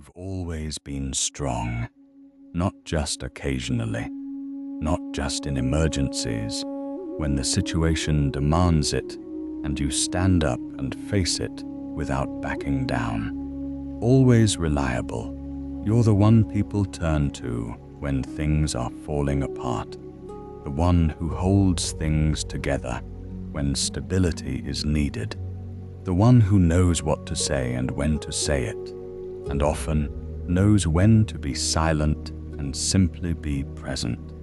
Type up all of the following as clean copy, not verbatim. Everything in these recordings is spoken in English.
You've always been strong, not just occasionally, not just in emergencies, when the situation demands it and you stand up and face it without backing down. Always reliable, you're the one people turn to when things are falling apart, the one who holds things together when stability is needed, the one who knows what to say and when to say it, and often knows when to be silent and simply be present.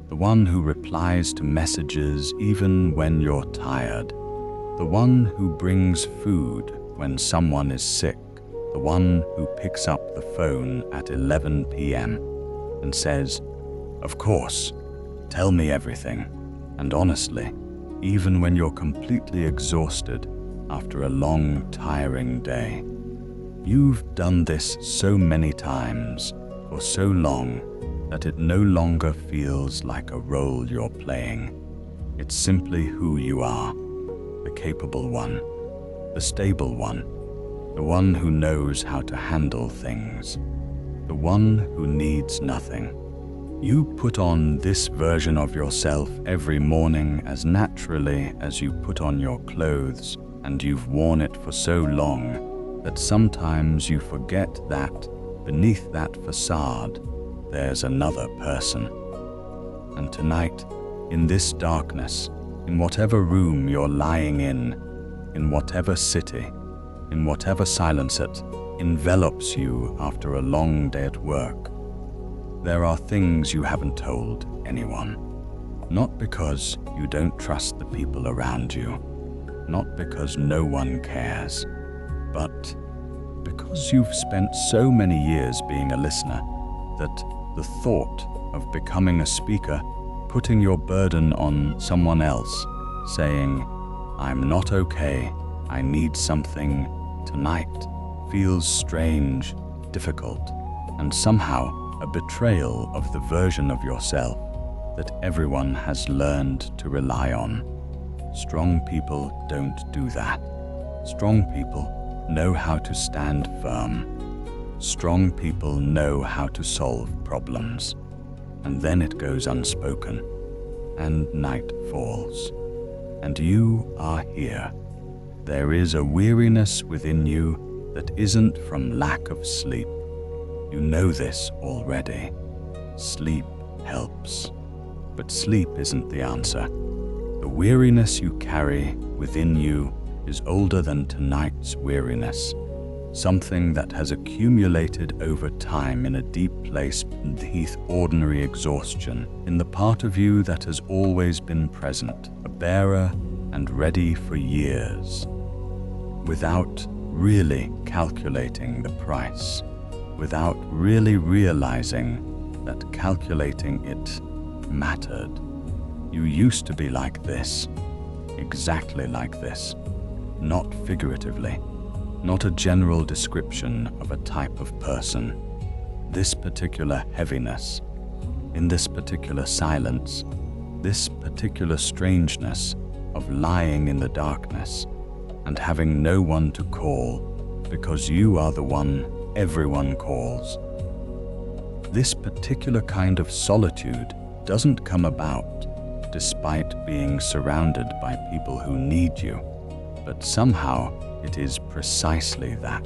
The one who replies to messages even when you're tired. The one who brings food when someone is sick. The one who picks up the phone at 11 p.m. and says, "Of course, tell me everything." And honestly, even when you're completely exhausted after a long, tiring day. You've done this so many times, for so long, that it no longer feels like a role you're playing. It's simply who you are, the capable one, the stable one, the one who knows how to handle things, the one who needs nothing. You put on this version of yourself every morning as naturally as you put on your clothes, and you've worn it for so long that sometimes you forget that beneath that facade, there's another person. And tonight, in this darkness, in whatever room you're lying in whatever city, in whatever silence it envelops you after a long day at work, there are things you haven't told anyone. Not because you don't trust the people around you, not because no one cares, but because you've spent so many years being a listener that the thought of becoming a speaker, putting your burden on someone else, saying, "I'm not okay, I need something tonight," feels strange, difficult, and somehow a betrayal of the version of yourself that everyone has learned to rely on. Strong people don't do that. Strong people know how to stand firm. Strong people know how to solve problems. And then it goes unspoken, and night falls. And you are here. There is a weariness within you that isn't from lack of sleep. You know this already. Sleep helps. But sleep isn't the answer. The weariness you carry within you is older than tonight's weariness, something that has accumulated over time in a deep place beneath ordinary exhaustion, in the part of you that has always been present, a bearer and ready for years, without really calculating the price, without really realizing that calculating it mattered. You used to be like this, exactly like this, not figuratively, not a general description of a type of person. This particular heaviness, in this particular silence, this particular strangeness of lying in the darkness and having no one to call because you are the one everyone calls. This particular kind of solitude doesn't come about despite being surrounded by people who need you, but somehow it is precisely that.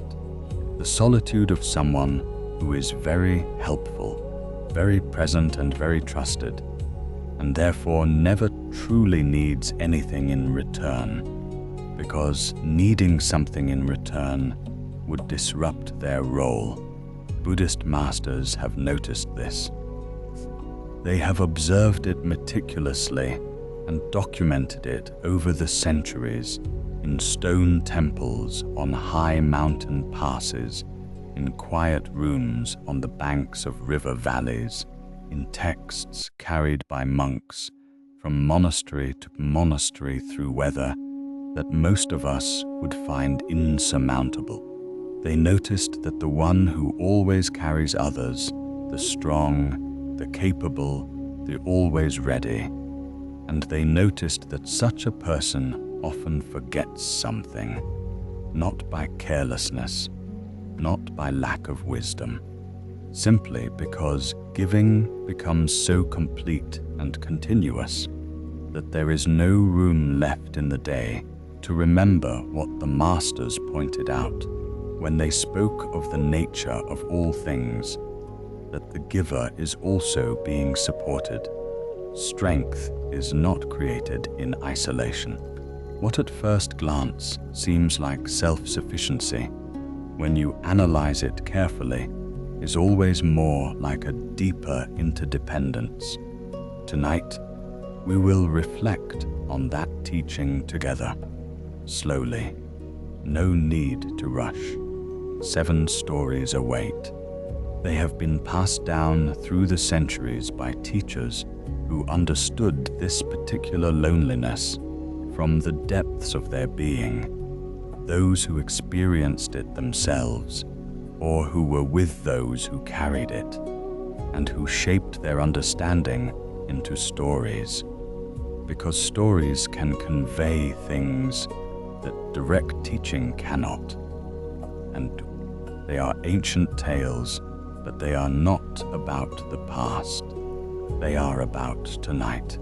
The solitude of someone who is very helpful, very present and very trusted, and therefore never truly needs anything in return, because needing something in return would disrupt their role. Buddhist masters have noticed this. They have observed it meticulously and documented it over the centuries in stone temples on high mountain passes, in quiet rooms on the banks of river valleys, in texts carried by monks from monastery to monastery through weather that most of us would find insurmountable. They noticed that the one who always carries others, the strong, the capable, the always ready, and they noticed that such a person often forgets something, not by carelessness, not by lack of wisdom, simply because giving becomes so complete and continuous that there is no room left in the day to remember what the masters pointed out when they spoke of the nature of all things, that the giver is also being supported. Strength is not created in isolation. What at first glance seems like self-sufficiency, when you analyze it carefully, is always more like a deeper interdependence. Tonight, we will reflect on that teaching together, slowly. No need to rush. 7 stories await. They have been passed down through the centuries by teachers who understood this particular loneliness from the depths of their being, those who experienced it themselves, or who were with those who carried it, and who shaped their understanding into stories, because stories can convey things that direct teaching cannot. And they are ancient tales, but they are not about the past. They are about tonight,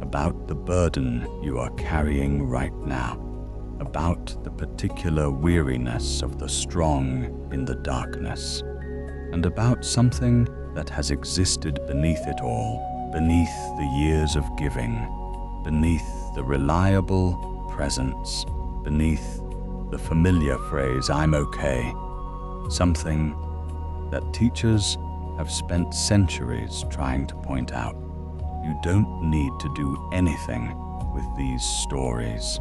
about the burden you are carrying right now, about the particular weariness of the strong in the darkness, and about something that has existed beneath it all, beneath the years of giving, beneath the reliable presence, beneath the familiar phrase, "I'm okay," something that teachers have spent centuries trying to point out. You don't need to do anything with these stories.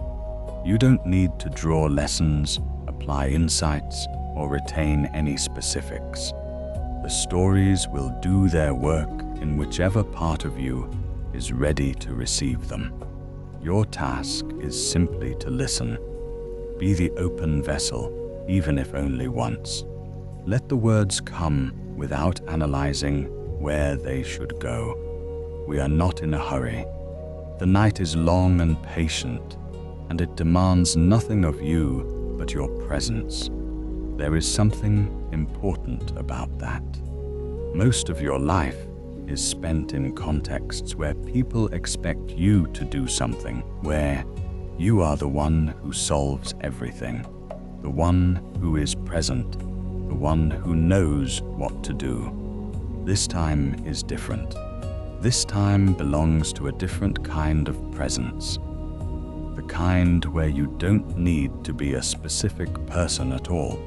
You don't need to draw lessons, apply insights, or retain any specifics. The stories will do their work in whichever part of you is ready to receive them. Your task is simply to listen. Be the open vessel, even if only once. Let the words come without analyzing where they should go. We are not in a hurry. The night is long and patient, and it demands nothing of you but your presence. There is something important about that. Most of your life is spent in contexts where people expect you to do something, where you are the one who solves everything, the one who is present, the one who knows what to do. This time is different. This time belongs to a different kind of presence. The kind where you don't need to be a specific person at all.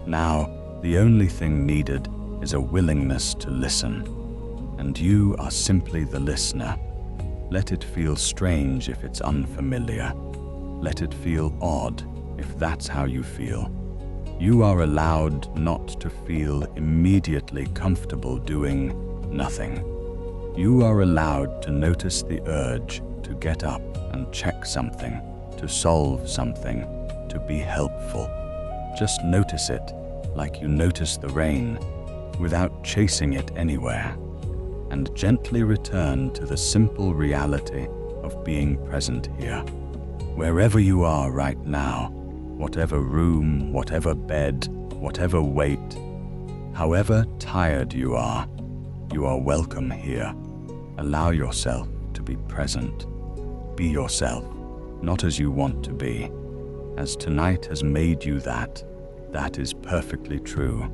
Now, the only thing needed is a willingness to listen. And you are simply the listener. Let it feel strange if it's unfamiliar. Let it feel odd if that's how you feel. You are allowed not to feel immediately comfortable doing nothing. You are allowed to notice the urge to get up and check something, to solve something, to be helpful. Just notice it like you notice the rain, without chasing it anywhere, and gently return to the simple reality of being present here. Wherever you are right now, whatever room, whatever bed, whatever weight, however tired you are welcome here. Allow yourself to be present. Be yourself, not as you want to be. As tonight has made you that is perfectly true.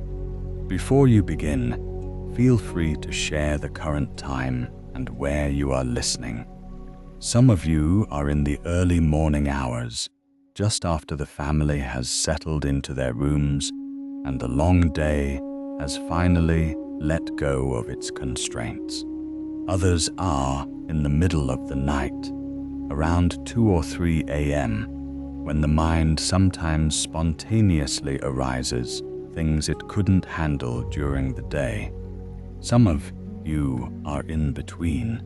Before you begin, feel free to share the current time and where you are listening. Some of you are in the early morning hours, just after the family has settled into their rooms and the long day has finally let go of its constraints. Others are in the middle of the night, around 2 or 3 a.m., when the mind sometimes spontaneously arises things it couldn't handle during the day. Some of you are in between,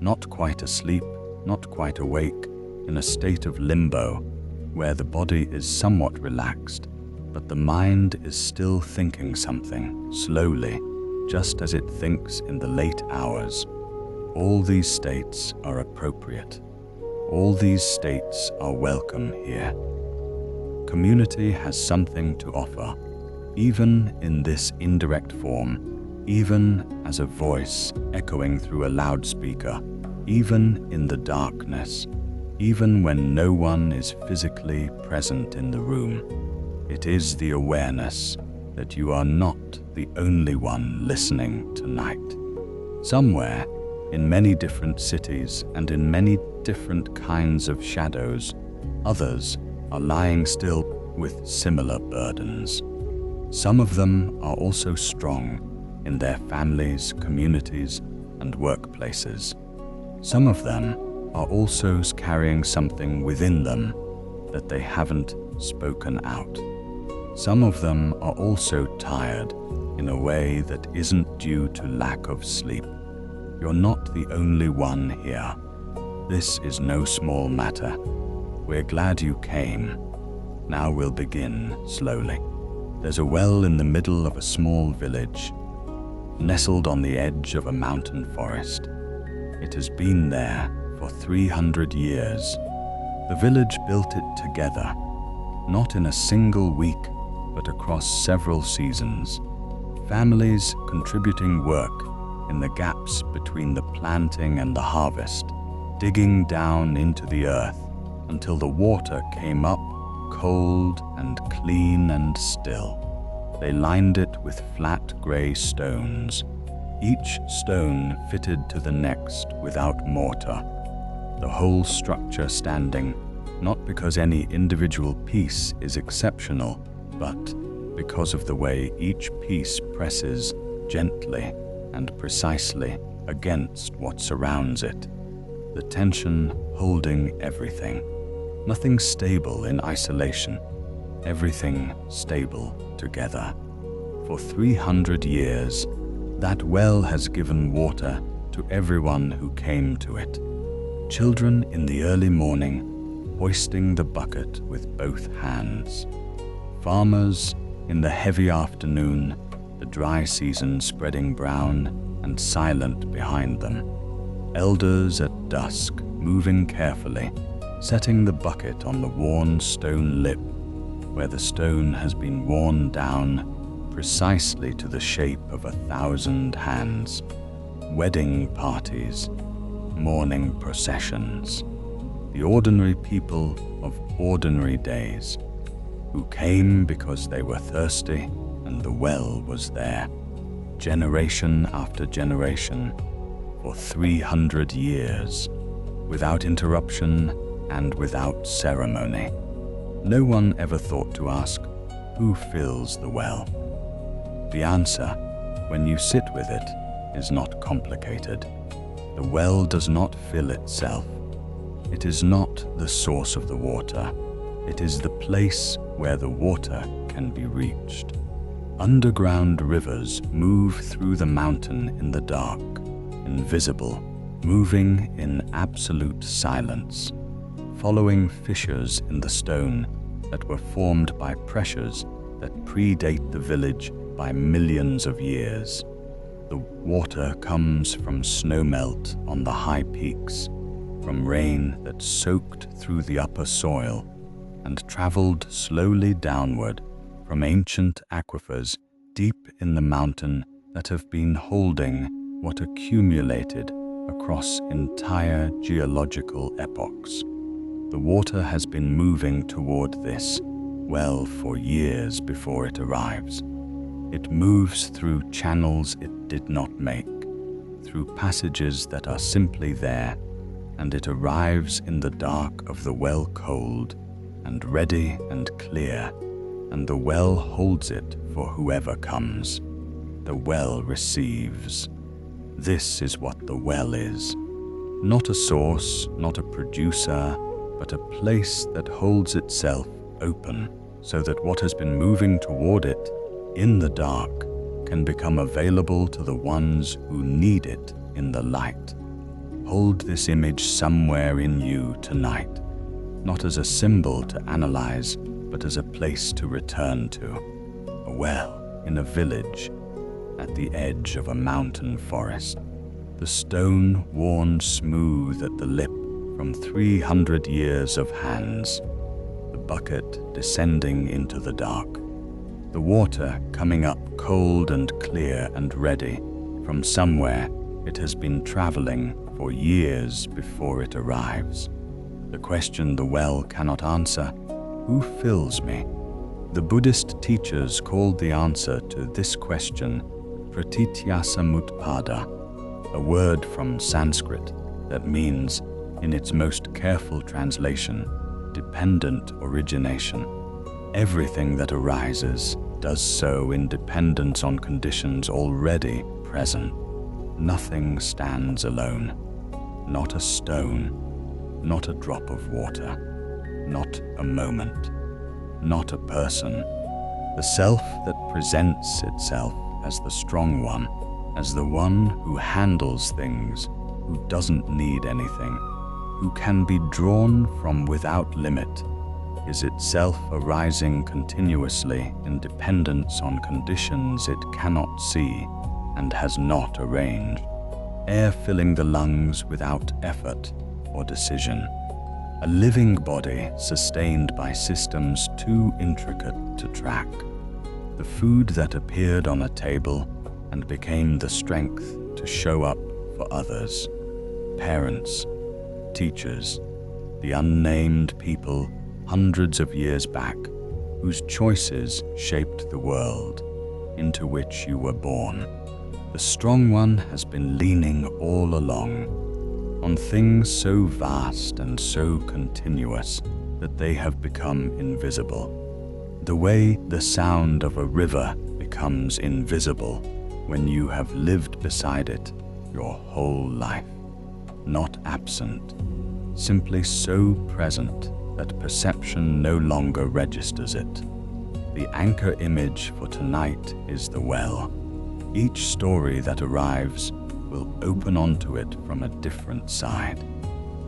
not quite asleep, not quite awake, in a state of limbo, where the body is somewhat relaxed, but the mind is still thinking something, slowly, just as it thinks in the late hours. All these states are appropriate. All these states are welcome here. Community has something to offer. even in this indirect form, even as a voice echoing through a loudspeaker, even in the darkness, even when no one is physically present in the room. It is the awareness that you are not the only one listening tonight. Somewhere, in many different cities and in many different kinds of shadows, others are lying still with similar burdens. Some of them are also strong in their families, communities, and workplaces. Some of them are also carrying something within them that they haven't spoken out. Some of them are also tired in a way that isn't due to lack of sleep. You're not the only one here. This is no small matter. We're glad you came. Now we'll begin slowly. There's a well in the middle of a small village, nestled on the edge of a mountain forest. It has been there for 300 years. The village built it together, not in a single week, but across several seasons. Families contributing work in the gaps between the planting and the harvest, digging down into the earth until the water came up cold and clean and still. They lined it with flat gray stones, each stone fitted to the next without mortar, the whole structure standing, not because any individual piece is exceptional, but because of the way each piece presses gently and precisely against what surrounds it, the tension holding everything. Nothing stable in isolation, everything stable together. For 300 years, that well has given water to everyone who came to it. Children in the early morning, hoisting the bucket with both hands. Farmers in the heavy afternoon, the dry season spreading brown and silent behind them. Elders at dusk, moving carefully, setting the bucket on the worn stone lip, where the stone has been worn down precisely to the shape of 1,000 hands. Wedding parties, mourning processions, the ordinary people of ordinary days, who came because they were thirsty and the well was there, generation after generation, for 300 years, without interruption and without ceremony. No one ever thought to ask, who fills the well? The answer, when you sit with it, is not complicated. The well does not fill itself. It is not the source of the water. It is the place where the water can be reached. Underground rivers move through the mountain in the dark, invisible, moving in absolute silence, following fissures in the stone that were formed by pressures that predate the village by millions of years. The water comes from snowmelt on the high peaks, from rain that soaked through the upper soil and traveled slowly downward from ancient aquifers deep in the mountain that have been holding what accumulated across entire geological epochs. The water has been moving toward this well for years before it arrives. It moves through channels it did not make, through passages that are simply there, and it arrives in the dark of the well cold and ready and clear, and the well holds it for whoever comes. The well receives. This is what the well is. Not a source, not a producer, but a place that holds itself open so that what has been moving toward it in the dark can become available to the ones who need it in the light. Hold this image somewhere in you tonight, not as a symbol to analyze, but as a place to return to. A well in a village at the edge of a mountain forest. The stone worn smooth at the lip from 300 years of hands. The bucket descending into the dark. the water coming up cold and clear and ready from somewhere it has been traveling for years before it arrives. The question the well cannot answer: who fills me? The Buddhist teachers called the answer to this question pratityasamutpada, a word from Sanskrit that means, in its most careful translation, dependent origination. Everything that arises does so in dependence on conditions already present. Nothing stands alone. Not a stone, not a drop of water, not a moment, not a person. The self that presents itself as the strong one, as the one who handles things, who doesn't need anything, who can be drawn from without limit, is itself arising continuously in dependence on conditions it cannot see and has not arranged. Air filling the lungs without effort or decision. A living body sustained by systems too intricate to track. The food that appeared on a table and became the strength to show up for others. Parents, teachers, the unnamed people hundreds of years back whose choices shaped the world into which you were born. The strong one has been leaning all along on things so vast and so continuous that they have become invisible. The way the sound of a river becomes invisible when you have lived beside it your whole life. Not absent, simply so present that perception no longer registers it. The anchor image for tonight is the well. Each story that arrives will open onto it from a different side.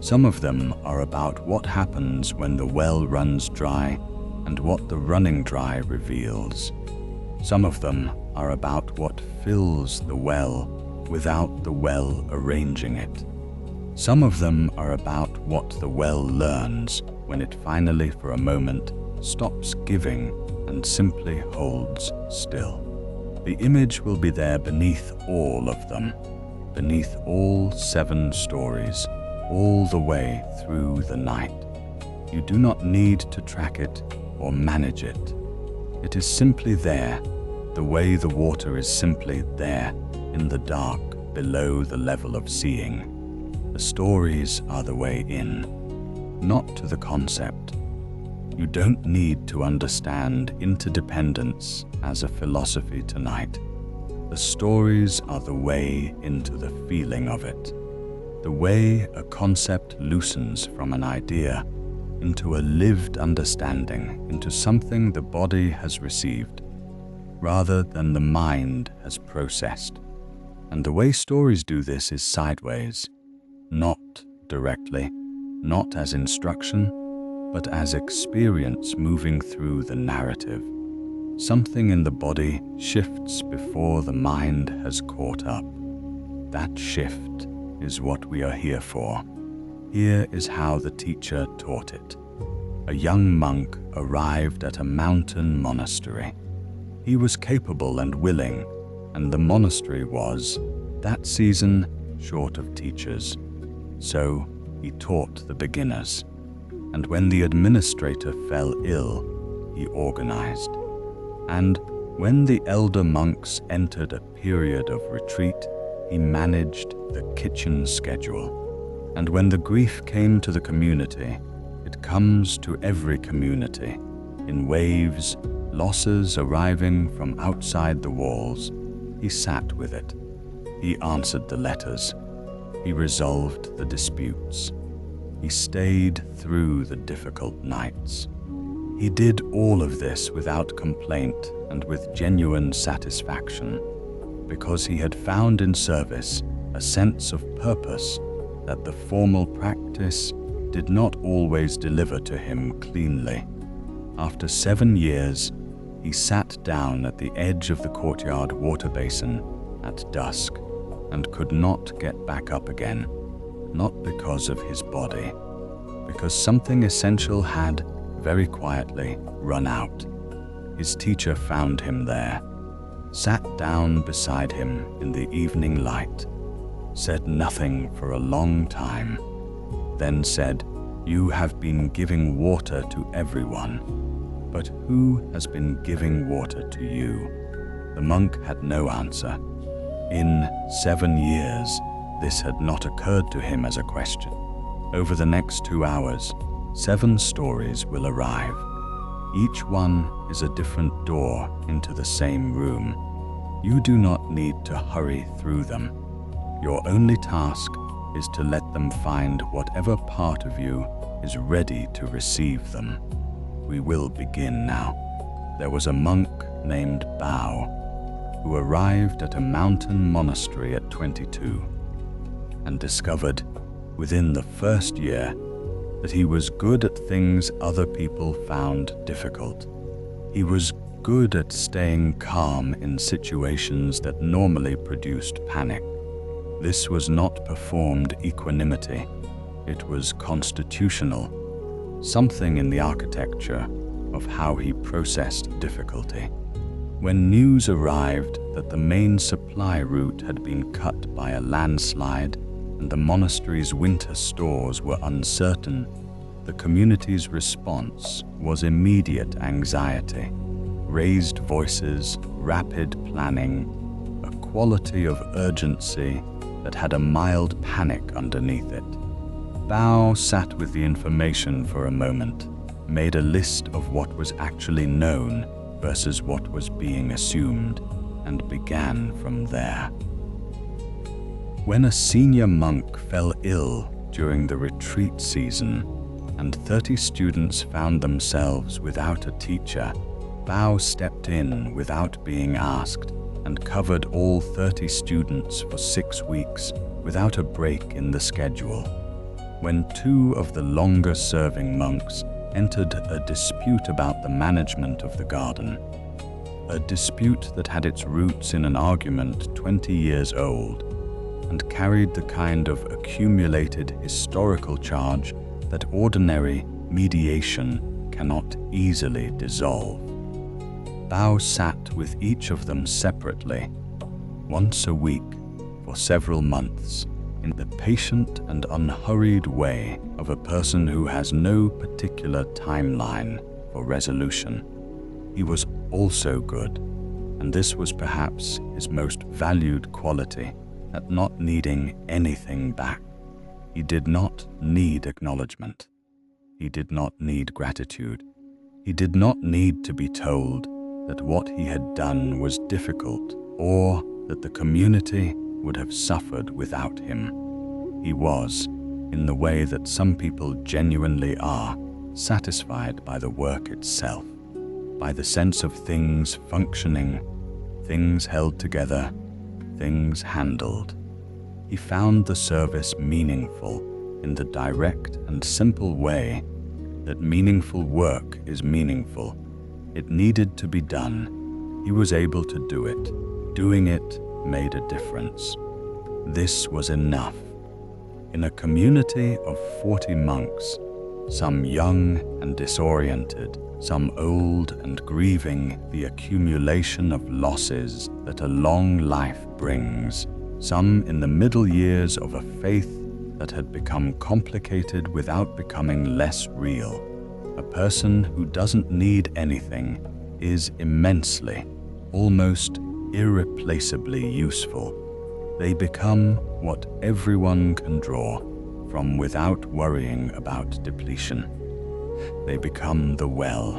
Some of them are about what happens when the well runs dry and what the running dry reveals. Some of them are about what fills the well without the well arranging it. Some of them are about what the well learns when it finally, for a moment, stops giving and simply holds still. The image will be there beneath all of them, beneath all 7 stories, all the way through the night. You do not need to track it or manage it. It is simply there, the way the water is simply there, in the dark, below the level of seeing. The stories are the way in, not to the concept. You don't need to understand interdependence as a philosophy tonight. The stories are the way into the feeling of it, the way a concept loosens from an idea into a lived understanding, into something the body has received, rather than the mind has processed. And the way stories do this is sideways, not directly, not as instruction, but as experience moving through the narrative. Something in the body shifts before the mind has caught up. That shift is what we are here for. Here is how the teacher taught it. A young monk arrived at a mountain monastery. He was capable and willing, and the monastery was, that season, short of teachers. So he taught the beginners. And when the administrator fell ill, he organized. And when the elder monks entered a period of retreat, he managed the kitchen schedule. And when the grief came to the community, it comes to every community, in waves, losses arriving from outside the walls, he sat with it. He answered the letters. He resolved the disputes. He stayed through the difficult nights. He did all of this without complaint and with genuine satisfaction, because he had found in service a sense of purpose that the formal practice did not always deliver to him cleanly. After 7 years, he sat down at the edge of the courtyard water basin at dusk and could not get back up again, not because of his body, because something essential had, very quietly, run out. his teacher found him there, sat down beside him in the evening light, said nothing for a long time, then said, "You have been giving water to everyone, but who has been giving water to you?" The monk had no answer. In 7 years, this had not occurred to him as a question. Over the next 2 hours, 7 stories will arrive. Each one is a different door into the same room. You do not need to hurry through them. Your only task is to let them find whatever part of you is ready to receive them. We will begin now. There was a monk named Bao who arrived at a mountain monastery at 22 and discovered within the first year that he was good at things other people found difficult. He was good at staying calm in situations that normally produced panic. This was not performed equanimity. It was constitutional, something in the architecture of how he processed difficulty. When news arrived that the main supply route had been cut by a landslide and the monastery's winter stores were uncertain, the community's response was immediate anxiety, raised voices, rapid planning, a quality of urgency that had a mild panic underneath it. Bao sat with the information for a moment, made a list of what was actually known versus what was being assumed, and began from there. When a senior monk fell ill during the retreat season, and 30 students found themselves without a teacher, Bao stepped in without being asked and covered all 30 students for 6 weeks without a break in the schedule. When 2 of the longer-serving monks entered a dispute about the management of the garden, a dispute that had its roots in an argument 20 years old and carried the kind of accumulated historical charge that ordinary mediation cannot easily dissolve. Bao sat with each of them separately, once a week for several months, in the patient and unhurried way of a person who has no particular timeline for resolution. He was also good, and this was perhaps his most valued quality, at not needing anything back. He did not need acknowledgement. He did not need gratitude. He did not need to be told that what he had done was difficult or that the community would have suffered without him. He was, in the way that some people genuinely are, satisfied by the work itself, by the sense of things functioning, things held together, things handled. He found the service meaningful in the direct and simple way that meaningful work is meaningful. It needed to be done. He was able to do it. Doing it made a difference. This was enough. In a community of 40 monks, some young and disoriented, some old and grieving the accumulation of losses that a long life brings, some in the middle years of a faith that had become complicated without becoming less real. A person who doesn't need anything is immensely, almost irreplaceably useful. They become what everyone can draw from without worrying about depletion. They become the well.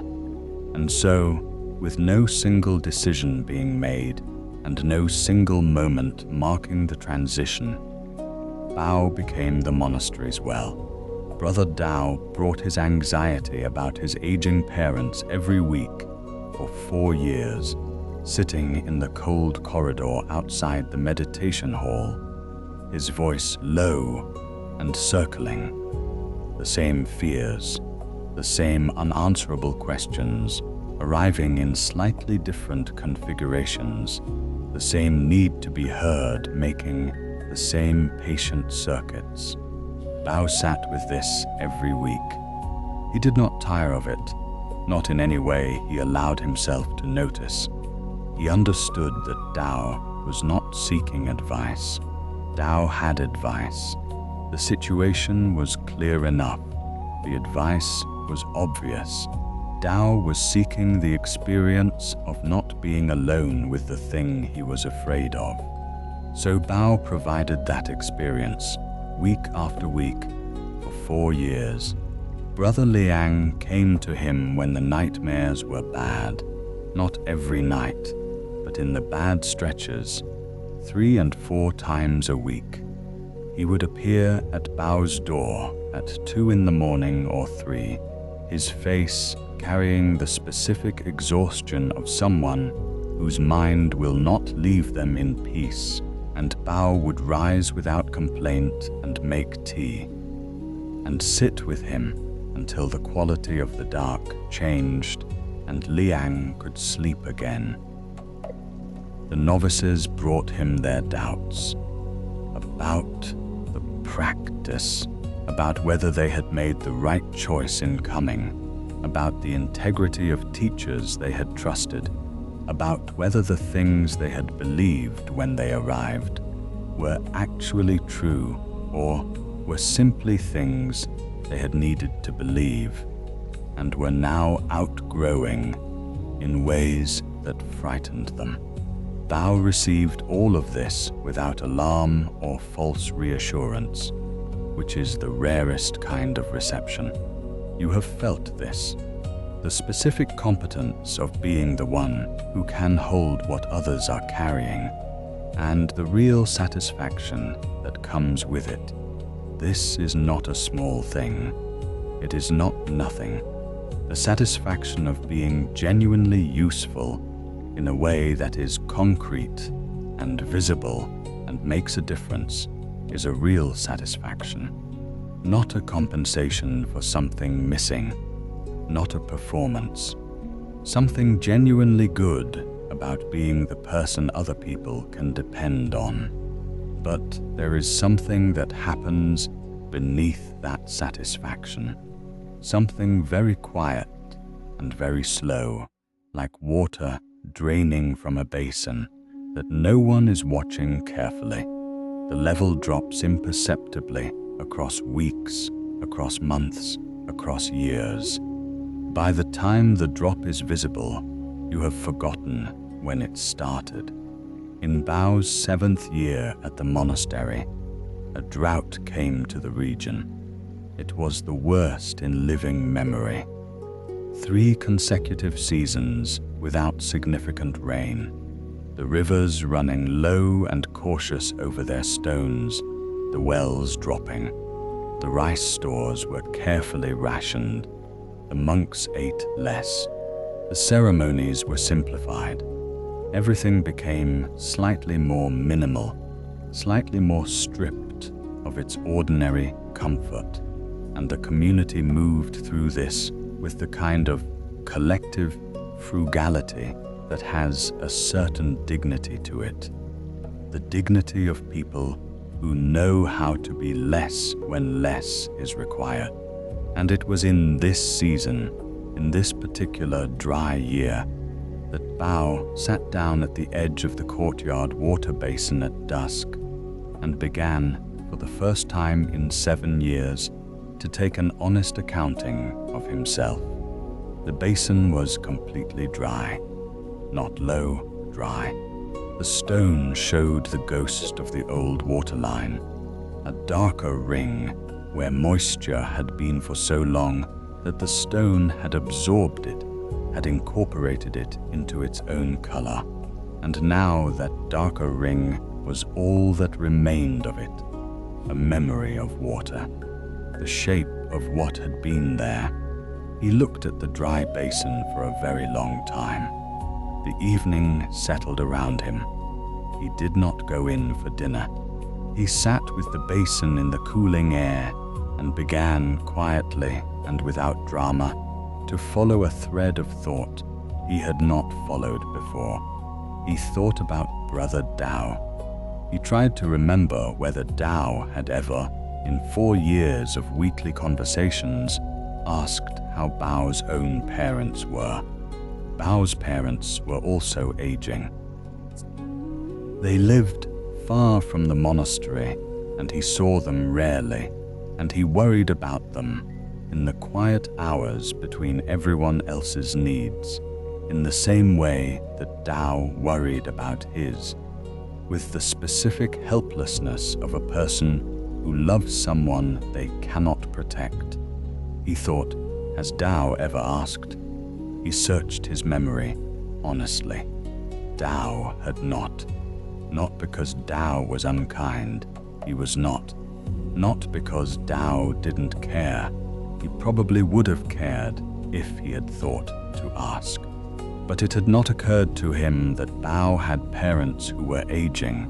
And so, with no single decision being made and no single moment marking the transition, Bao became the monastery's well. Brother Dao brought his anxiety about his aging parents every week for 4 years, sitting in the cold corridor outside the meditation hall, his voice low and circling. The same fears, the same unanswerable questions, arriving in slightly different configurations, the same need to be heard making the same patient circuits. Bao sat with this every week. He did not tire of it. not in any way he allowed himself to notice. He understood that Tao was not seeking advice. Tao had advice. The situation was clear enough. The advice was obvious. Tao was seeking the experience of not being alone with the thing he was afraid of. So Bao provided that experience, week after week, for 4 years. Brother Liang came to him when the nightmares were bad, not every night, but in the bad stretches, 3 and 4 times a week. He would appear at Bao's door at 2 in the morning or 3, his face carrying the specific exhaustion of someone whose mind will not leave them in peace, and Bao would rise without complaint and make tea, and sit with him until the quality of the dark changed and Liang could sleep again. The novices brought him their doubts about the practice, about whether they had made the right choice in coming, about the integrity of teachers they had trusted, about whether the things they had believed when they arrived were actually true or were simply things they had needed to believe and were now outgrowing in ways that frightened them. Bao received all of this without alarm or false reassurance, which is the rarest kind of reception. You have felt this, the specific competence of being the one who can hold what others are carrying, and the real satisfaction that comes with it. This is not a small thing. It is not nothing. The satisfaction of being genuinely useful in a way that is concrete and visible and makes a difference is a real satisfaction, not a compensation for something missing, not a performance. Something genuinely good about being the person other people can depend on. But there is something that happens beneath that satisfaction, something very quiet and very slow, like water draining from a basin that no one is watching carefully. The level drops imperceptibly across weeks, across months, across years. By the time the drop is visible, you have forgotten when it started. In Bao's 7th year at the monastery, a drought came to the region. It was the worst in living memory. 3 consecutive seasons without significant rain, the rivers running low and cautious over their stones, the wells dropping. The rice stores were carefully rationed. The monks ate less. The ceremonies were simplified. Everything became slightly more minimal, slightly more stripped of its ordinary comfort, and the community moved through this with the kind of collective frugality that has a certain dignity to it. The dignity of people who know how to be less when less is required. And it was in this season, in this particular dry year, that Bao sat down at the edge of the courtyard water basin at dusk and began, for the first time in 7 years, to take an honest accounting of himself. The basin was completely dry, not low, dry. The stone showed the ghost of the old waterline, a darker ring where moisture had been for so long that the stone had absorbed it, had incorporated it into its own color. And now that darker ring was all that remained of it, a memory of water, the shape of what had been there. He looked at the dry basin for a very long time. The evening settled around him. He did not go in for dinner. He sat with the basin in the cooling air and began quietly and without drama to follow a thread of thought he had not followed before. He thought about Brother Tao. He tried to remember whether Tao had ever, in 4 years of weekly conversations, asked how Bao's own parents were. Bao's parents were also aging. They lived far from the monastery, and he saw them rarely, and he worried about them in the quiet hours between everyone else's needs, in the same way that Tao worried about his, with the specific helplessness of a person who loves someone they cannot protect. He thought, has Tao ever asked? He searched his memory honestly. Tao had not. Not because Tao was unkind. He was not. Not because Tao didn't care. He probably would have cared if he had thought to ask. But it had not occurred to him that Bao had parents who were aging,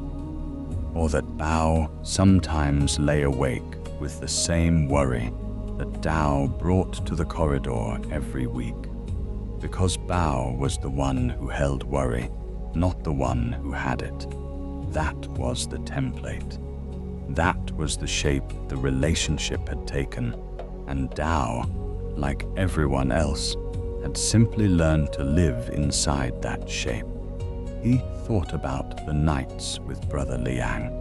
or that Bao sometimes lay awake with the same worry that Tao brought to the corridor every week. Because Bao was the one who held worry, not the one who had it. That was the template. That was the shape the relationship had taken, and Tao, like everyone else, had simply learned to live inside that shape. He thought about the nights with Brother Liang.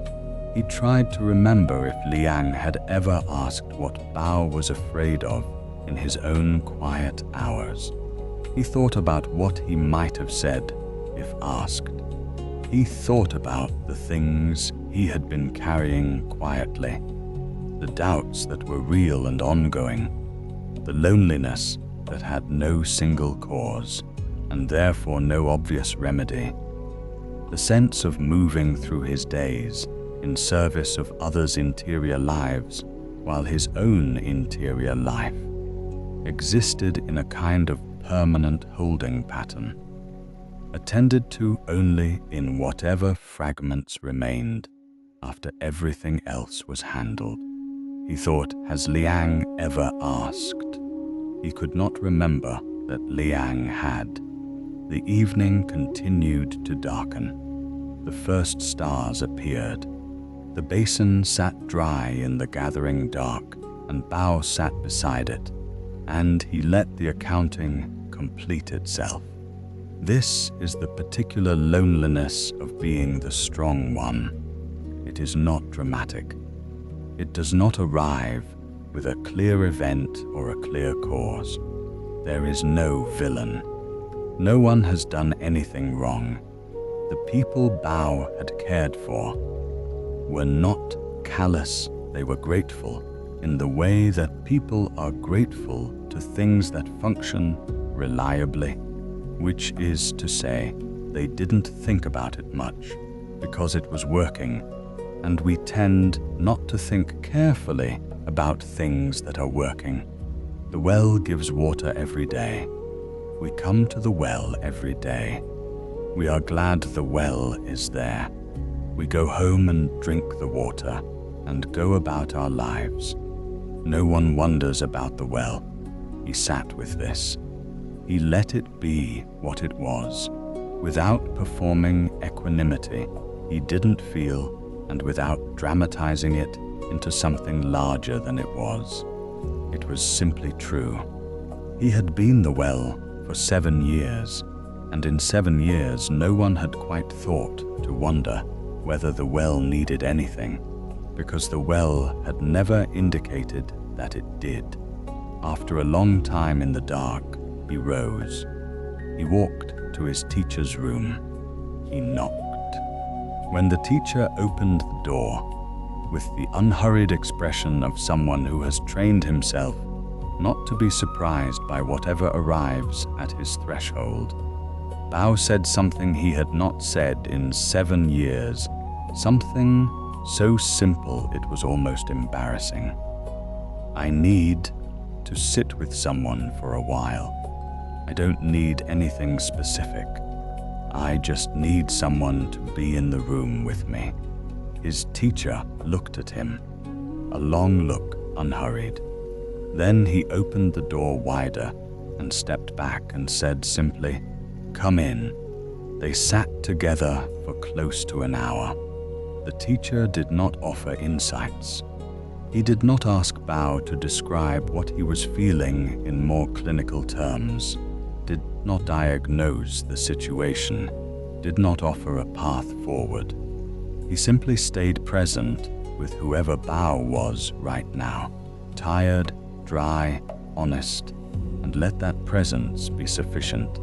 He tried to remember if Liang had ever asked what Bao was afraid of in his own quiet hours. He thought about what he might have said if asked. He thought about the things he had been carrying quietly, the doubts that were real and ongoing, the loneliness that had no single cause, and therefore no obvious remedy, the sense of moving through his days in service of others' interior lives, while his own interior life existed in a kind of permanent holding pattern, attended to only in whatever fragments remained after everything else was handled. He thought, has Liang ever asked? He could not remember that Liang had. The evening continued to darken. The first stars appeared. The basin sat dry in the gathering dark, and Bao sat beside it, and he let the accounting complete itself. This is the particular loneliness of being the strong one. It is not dramatic. It does not arrive with a clear event or a clear cause. There is no villain. No one has done anything wrong. The people Bao had cared for were not callous, they were grateful in the way that people are grateful to things that function reliably, which is to say, they didn't think about it much because it was working, and we tend not to think carefully about things that are working. The well gives water every day. We come to the well every day. We are glad the well is there. We go home and drink the water and go about our lives. No one wonders about the well. He sat with this. He let it be what it was. Without performing equanimity, he didn't feel, and without dramatizing it into something larger than it was. It was simply true. He had been the well for 7 years, and in 7 years no one had quite thought to wonder whether the well needed anything, because the well had never indicated that it did. After a long time in the dark, he rose. He walked to his teacher's room. He knocked. When the teacher opened the door, with the unhurried expression of someone who has trained himself not to be surprised by whatever arrives at his threshold, Bao said something he had not said in 7 years, something so simple it was almost embarrassing. I need to sit with someone for a while. I don't need anything specific. I just need someone to be in the room with me. His teacher looked at him, a long look, unhurried. Then he opened the door wider and stepped back and said simply, "Come in." They sat together for close to an hour. The teacher did not offer insights. He did not ask Bao to describe what he was feeling in more clinical terms, did not diagnose the situation, did not offer a path forward. He simply stayed present with whoever Bao was right now, tired, dry, honest, and let that presence be sufficient.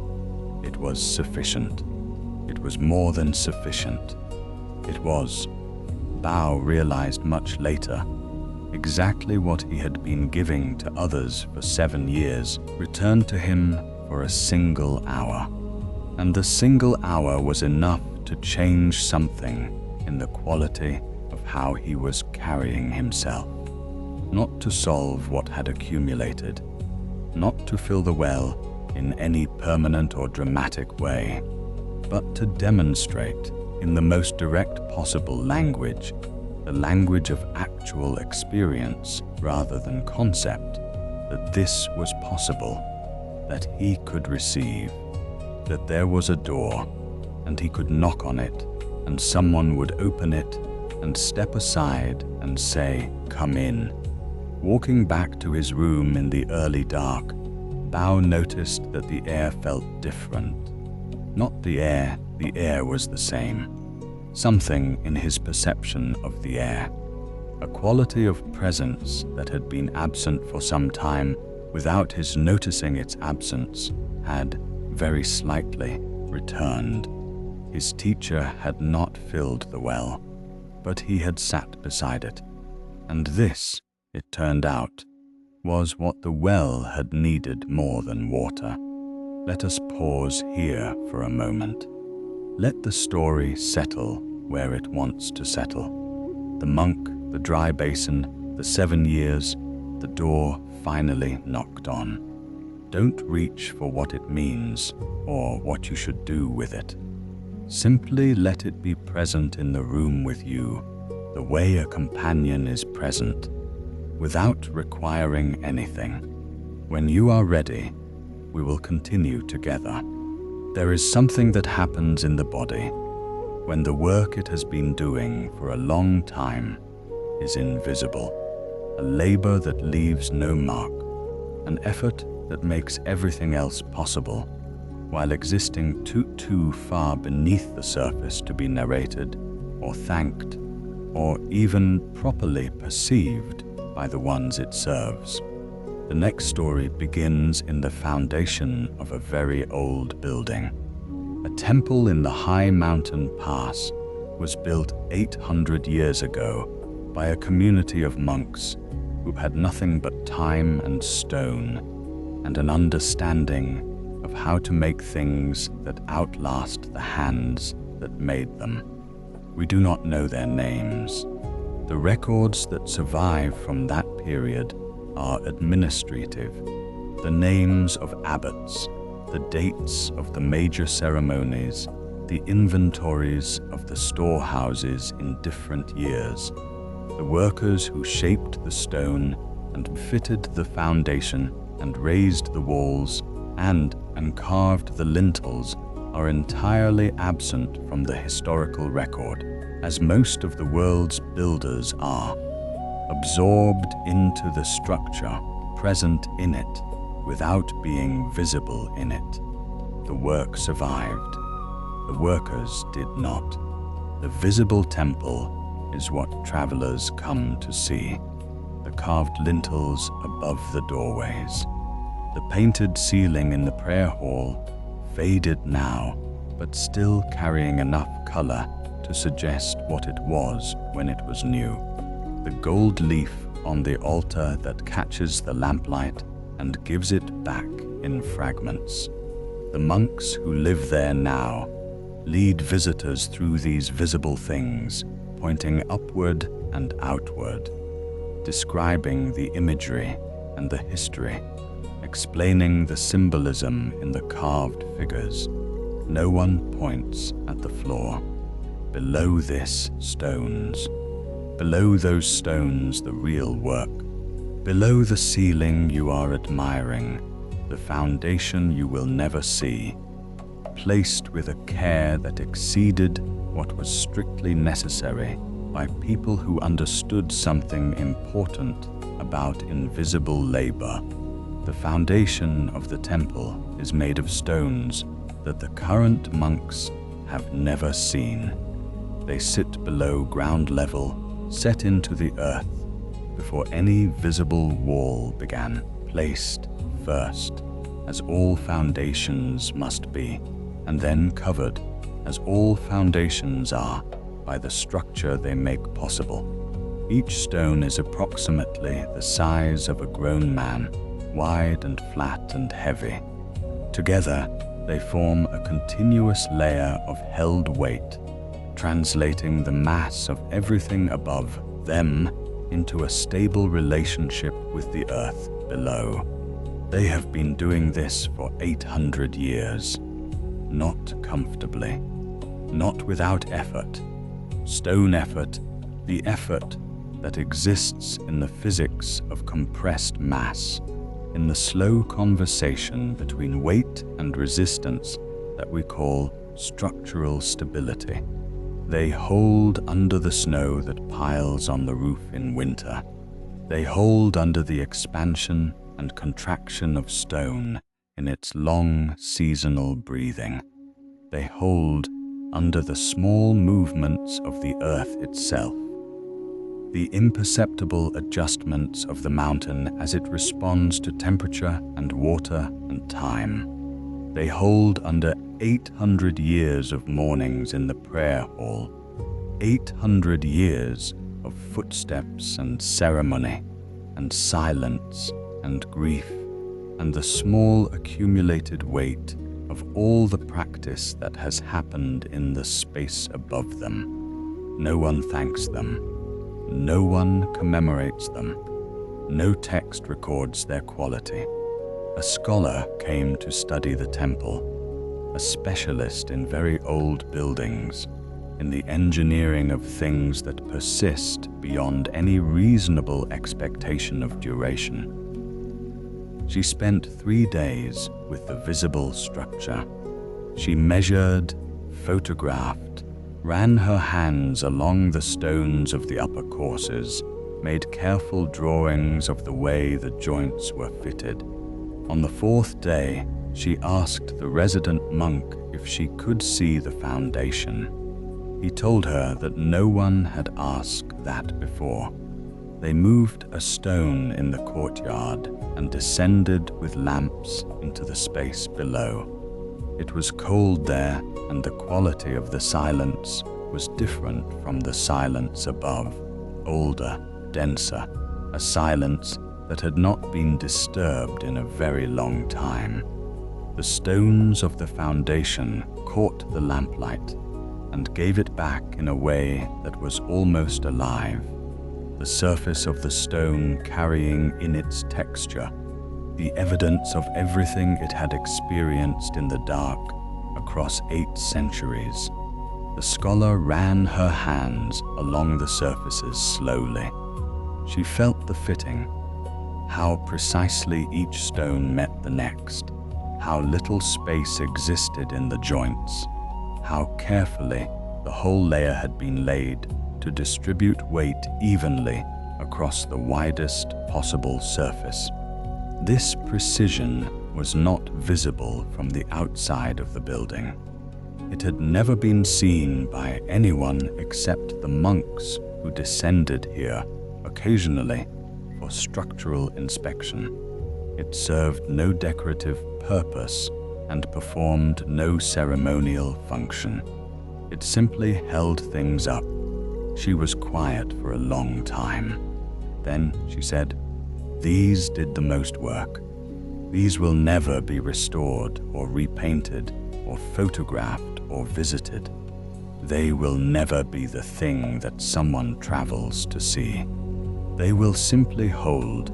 It was sufficient. It was more than sufficient. It was, Bao realized much later, exactly what he had been giving to others for 7 years returned to him for a single hour. And the single hour was enough to change something in the quality of how he was carrying himself. Not to solve what had accumulated, not to fill the well in any permanent or dramatic way, but to demonstrate in the most direct possible language, the language of actual experience rather than concept, that this was possible, that he could receive, that there was a door and he could knock on it and someone would open it and step aside and say, "Come in." Walking back to his room in the early dark, Bao noticed that the air felt different. Not the air was the same. Something in his perception of the air, a quality of presence that had been absent for some time without his noticing its absence, had, very slightly, returned. His teacher had not filled the well, but he had sat beside it. And this, it turned out, was what the well had needed more than water. Let us pause here for a moment. Let the story settle where it wants to settle. The monk, the dry basin, the 7 years, the door finally knocked on. Don't reach for what it means or what you should do with it. Simply let it be present in the room with you, the way a companion is present, without requiring anything. When you are ready, we will continue together. There is something that happens in the body when the work it has been doing for a long time is invisible, a labor that leaves no mark, an effort that makes everything else possible, while existing too far beneath the surface to be narrated or thanked or even properly perceived by the ones it serves. The next story begins in the foundation of a very old building. A temple in the high mountain pass was built 800 years ago by a community of monks who had nothing but time and stone and an understanding of how to make things that outlast the hands that made them. We do not know their names. The records that survive from that period are administrative, the names of abbots, the dates of the major ceremonies, the inventories of the storehouses in different years, the workers who shaped the stone and fitted the foundation and raised the walls and carved the lintels are entirely absent from the historical record, as most of the world's builders are, absorbed into the structure, present in it, without being visible in it. The work survived. The workers did not. The visible temple is what travelers come to see. The carved lintels above the doorways. The painted ceiling in the prayer hall, faded now, but still carrying enough color to suggest what it was when it was new. The gold leaf on the altar that catches the lamplight and gives it back in fragments. The monks who live there now lead visitors through these visible things, pointing upward and outward, describing the imagery and the history, explaining the symbolism in the carved figures. No one points at the floor. Below this, stones. Below those stones, the real work. Below the ceiling you are admiring, the foundation you will never see, placed with a care that exceeded what was strictly necessary by people who understood something important about invisible labor. The foundation of the temple is made of stones that the current monks have never seen. They sit below ground level, set into the earth, before any visible wall began, placed first, as all foundations must be, and then covered, as all foundations are, by the structure they make possible. Each stone is approximately the size of a grown man, wide and flat and heavy. Together, they form a continuous layer of held weight, translating the mass of everything above them into a stable relationship with the earth below. They have been doing this for 800 years, not comfortably, not without effort. Stone effort, the effort that exists in the physics of compressed mass, in the slow conversation between weight and resistance that we call structural stability. They hold under the snow that piles on the roof in winter. They hold under the expansion and contraction of stone in its long seasonal breathing. They hold under the small movements of the earth itself, the imperceptible adjustments of the mountain as it responds to temperature and water and time. They hold under 800 years of mornings in the prayer hall, 800 years of footsteps and ceremony and silence and grief, and the small accumulated weight of all the practice that has happened in the space above them. No one thanks them. No one commemorates them. No text records their quality. A scholar came to study the temple, a specialist in very old buildings, in the engineering of things that persist beyond any reasonable expectation of duration. She spent 3 days with the visible structure. She measured, photographed, ran her hands along the stones of the upper courses, made careful drawings of the way the joints were fitted. On the 4th day, she asked the resident monk if she could see the foundation. He told her that no one had asked that before. They moved a stone in the courtyard and descended with lamps into the space below. It was cold there, and the quality of the silence was different from the silence above, older, denser, a silence that had not been disturbed in a very long time. The stones of the foundation caught the lamplight and gave it back in a way that was almost alive. The surface of the stone carrying in its texture the evidence of everything it had experienced in the dark across 8 centuries. The scholar ran her hands along the surfaces slowly. She felt the fitting, how precisely each stone met the next, how little space existed in the joints, how carefully the whole layer had been laid to distribute weight evenly across the widest possible surface. This precision was not visible from the outside of the building. It had never been seen by anyone except the monks who descended here occasionally for structural inspection. It served no decorative purpose and performed no ceremonial function. It simply held things up. She was quiet for a long time. Then she said, "These did the most work. These will never be restored or repainted or photographed or visited. They will never be the thing that someone travels to see. They will simply hold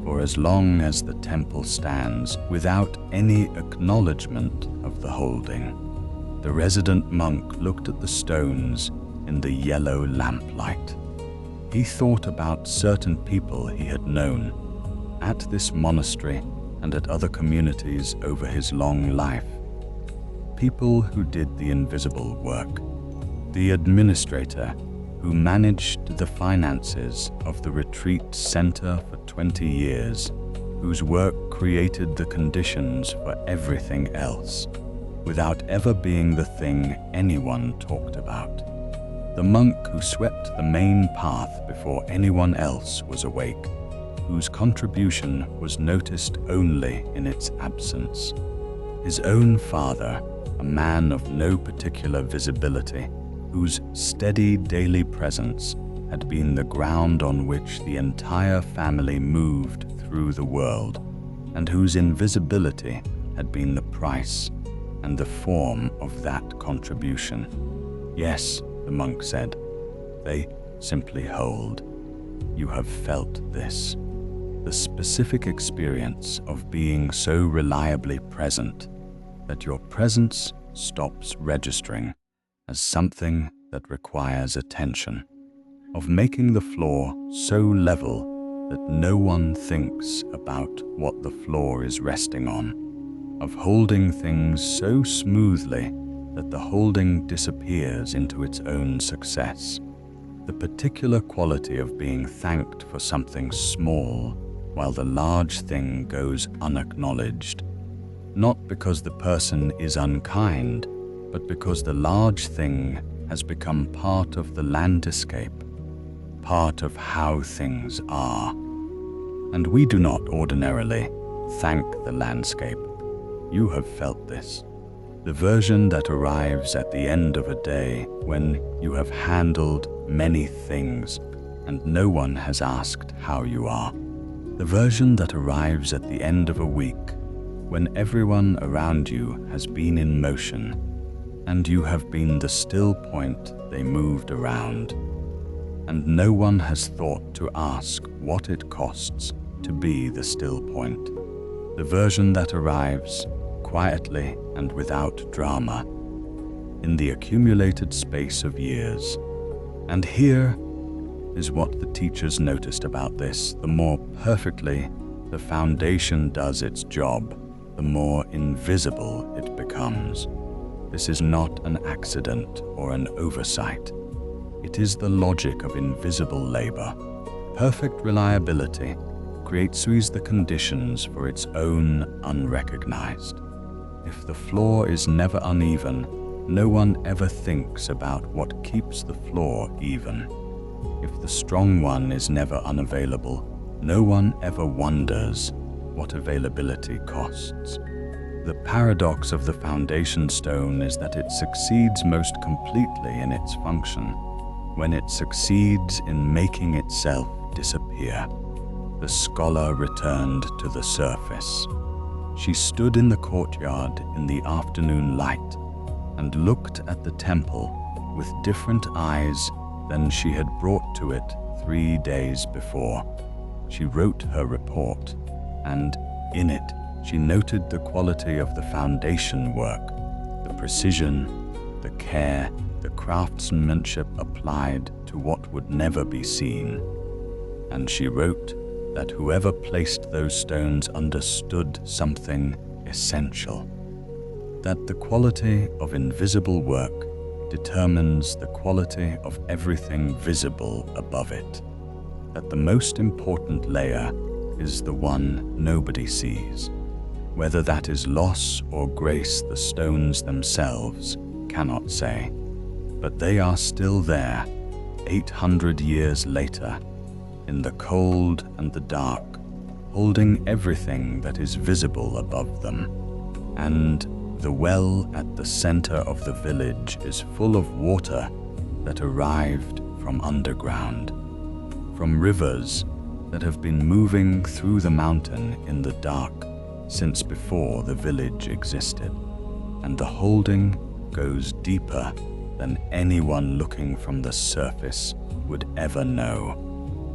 for as long as the temple stands without any acknowledgement of the holding." The resident monk looked at the stones in the yellow lamplight. He thought about certain people he had known at this monastery and at other communities over his long life. People who did the invisible work. The administrator, who managed the finances of the retreat center for 20 years, whose work created the conditions for everything else, without ever being the thing anyone talked about. The monk who swept the main path before anyone else was awake, whose contribution was noticed only in its absence. His own father, a man of no particular visibility, whose steady daily presence had been the ground on which the entire family moved through the world, and whose invisibility had been the price and the form of that contribution. Yes, the monk said, they simply hold. You have felt this, the specific experience of being so reliably present that your presence stops registering as something that requires attention, of making the floor so level that no one thinks about what the floor is resting on, of holding things so smoothly that the holding disappears into its own success, the particular quality of being thanked for something small while the large thing goes unacknowledged, not because the person is unkind, but because the large thing has become part of the landscape, part of how things are. And we do not ordinarily thank the landscape. You have felt this. The version that arrives at the end of a day when you have handled many things and no one has asked how you are. The version that arrives at the end of a week when everyone around you has been in motion and you have been the still point they moved around, and no one has thought to ask what it costs to be the still point. The version that arrives quietly and without drama in the accumulated space of years. And here is what the teachers noticed about this. The more perfectly the foundation does its job, the more invisible it becomes. This is not an accident or an oversight. It is the logic of invisible labor. Perfect reliability creates the conditions for its own unrecognized. If the floor is never uneven, no one ever thinks about what keeps the floor even. If the strong one is never unavailable, no one ever wonders what availability costs. The paradox of the foundation stone is that it succeeds most completely in its function when it succeeds in making itself disappear. The scholar returned to the surface. She stood in the courtyard in the afternoon light and looked at the temple with different eyes than she had brought to it 3 days before. She wrote her report, and in it she noted the quality of the foundation work, the precision, the care, the craftsmanship applied to what would never be seen. And she wrote that whoever placed those stones understood something essential, that the quality of invisible work determines the quality of everything visible above it, that the most important layer is the one nobody sees. Whether that is loss or grace, the stones themselves cannot say, but they are still there 800 years later, in the cold and the dark, holding everything that is visible above them. And the well at the center of the village is full of water that arrived from underground, from rivers that have been moving through the mountain in the dark since before the village existed. And the holding goes deeper than anyone looking from the surface would ever know.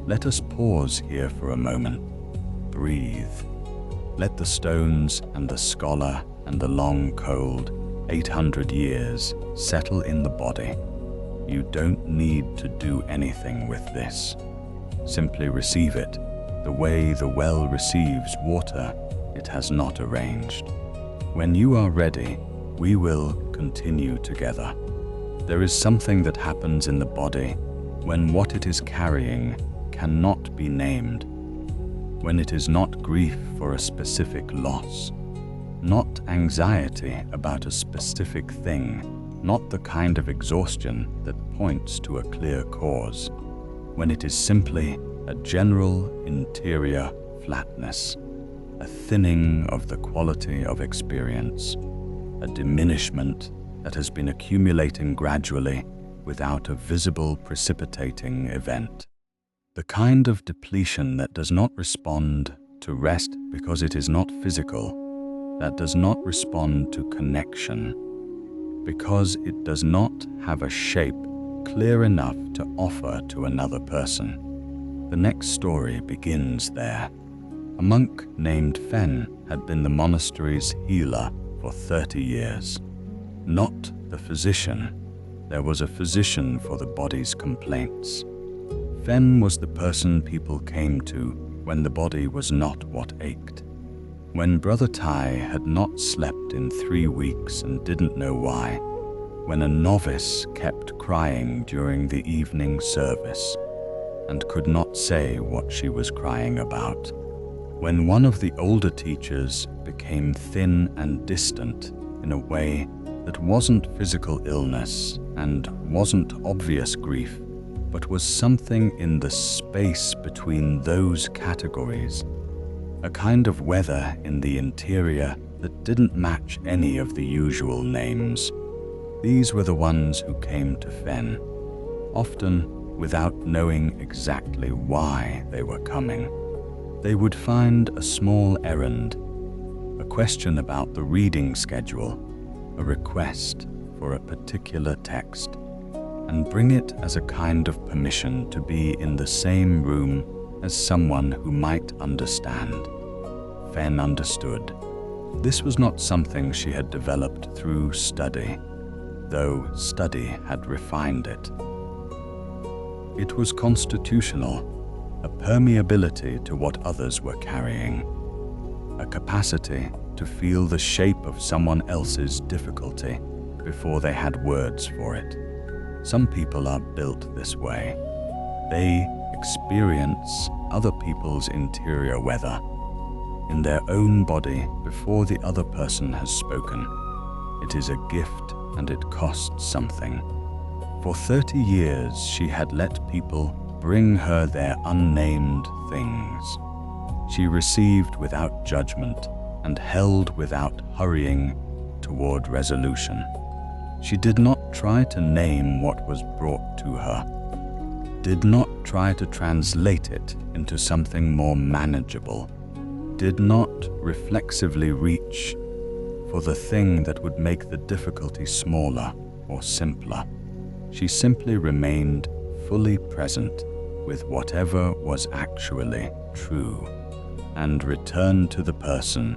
Let us pause here for a moment. Breathe. Let the stones and the scholar and the long cold 800 years settle in the body. You don't need to do anything with this. Simply receive it the way the well receives water it has not arranged. When you are ready, we will continue together. There is something that happens in the body when what it is carrying cannot be named, when it is not grief for a specific loss, not anxiety about a specific thing, not the kind of exhaustion that points to a clear cause, when it is simply a general interior flatness, a thinning of the quality of experience, a diminishment that has been accumulating gradually without a visible precipitating event. The kind of depletion that does not respond to rest because it is not physical, that does not respond to connection, because it does not have a shape clear enough to offer to another person. The next story begins there. A monk named Fen had been the monastery's healer for 30 years. Not the physician. There was a physician for the body's complaints. Fen was the person people came to when the body was not what ached. When Brother Tai had not slept in 3 weeks and didn't know why. When a novice kept crying during the evening service and could not say what she was crying about. When one of the older teachers became thin and distant in a way that wasn't physical illness and wasn't obvious grief, but was something in the space between those categories, a kind of weather in the interior that didn't match any of the usual names. These were the ones who came to Fen, often without knowing exactly why they were coming. They would find a small errand, a question about the reading schedule, a request for a particular text, and bring it as a kind of permission to be in the same room as someone who might understand. Fen understood. This was not something she had developed through study, though study had refined it. It was constitutional, a permeability to what others were carrying, a capacity to feel the shape of someone else's difficulty before they had words for it. Some people are built this way. They experience other people's interior weather in their own body before the other person has spoken. It is a gift and it costs something. For 30 years, she had let people bring her their unnamed things. She received without judgment and held without hurrying toward resolution. She did not try to name what was brought to her, did not try to translate it into something more manageable, did not reflexively reach for the thing that would make the difficulty smaller or simpler. She simply remained fully present with whatever was actually true, and returned to the person,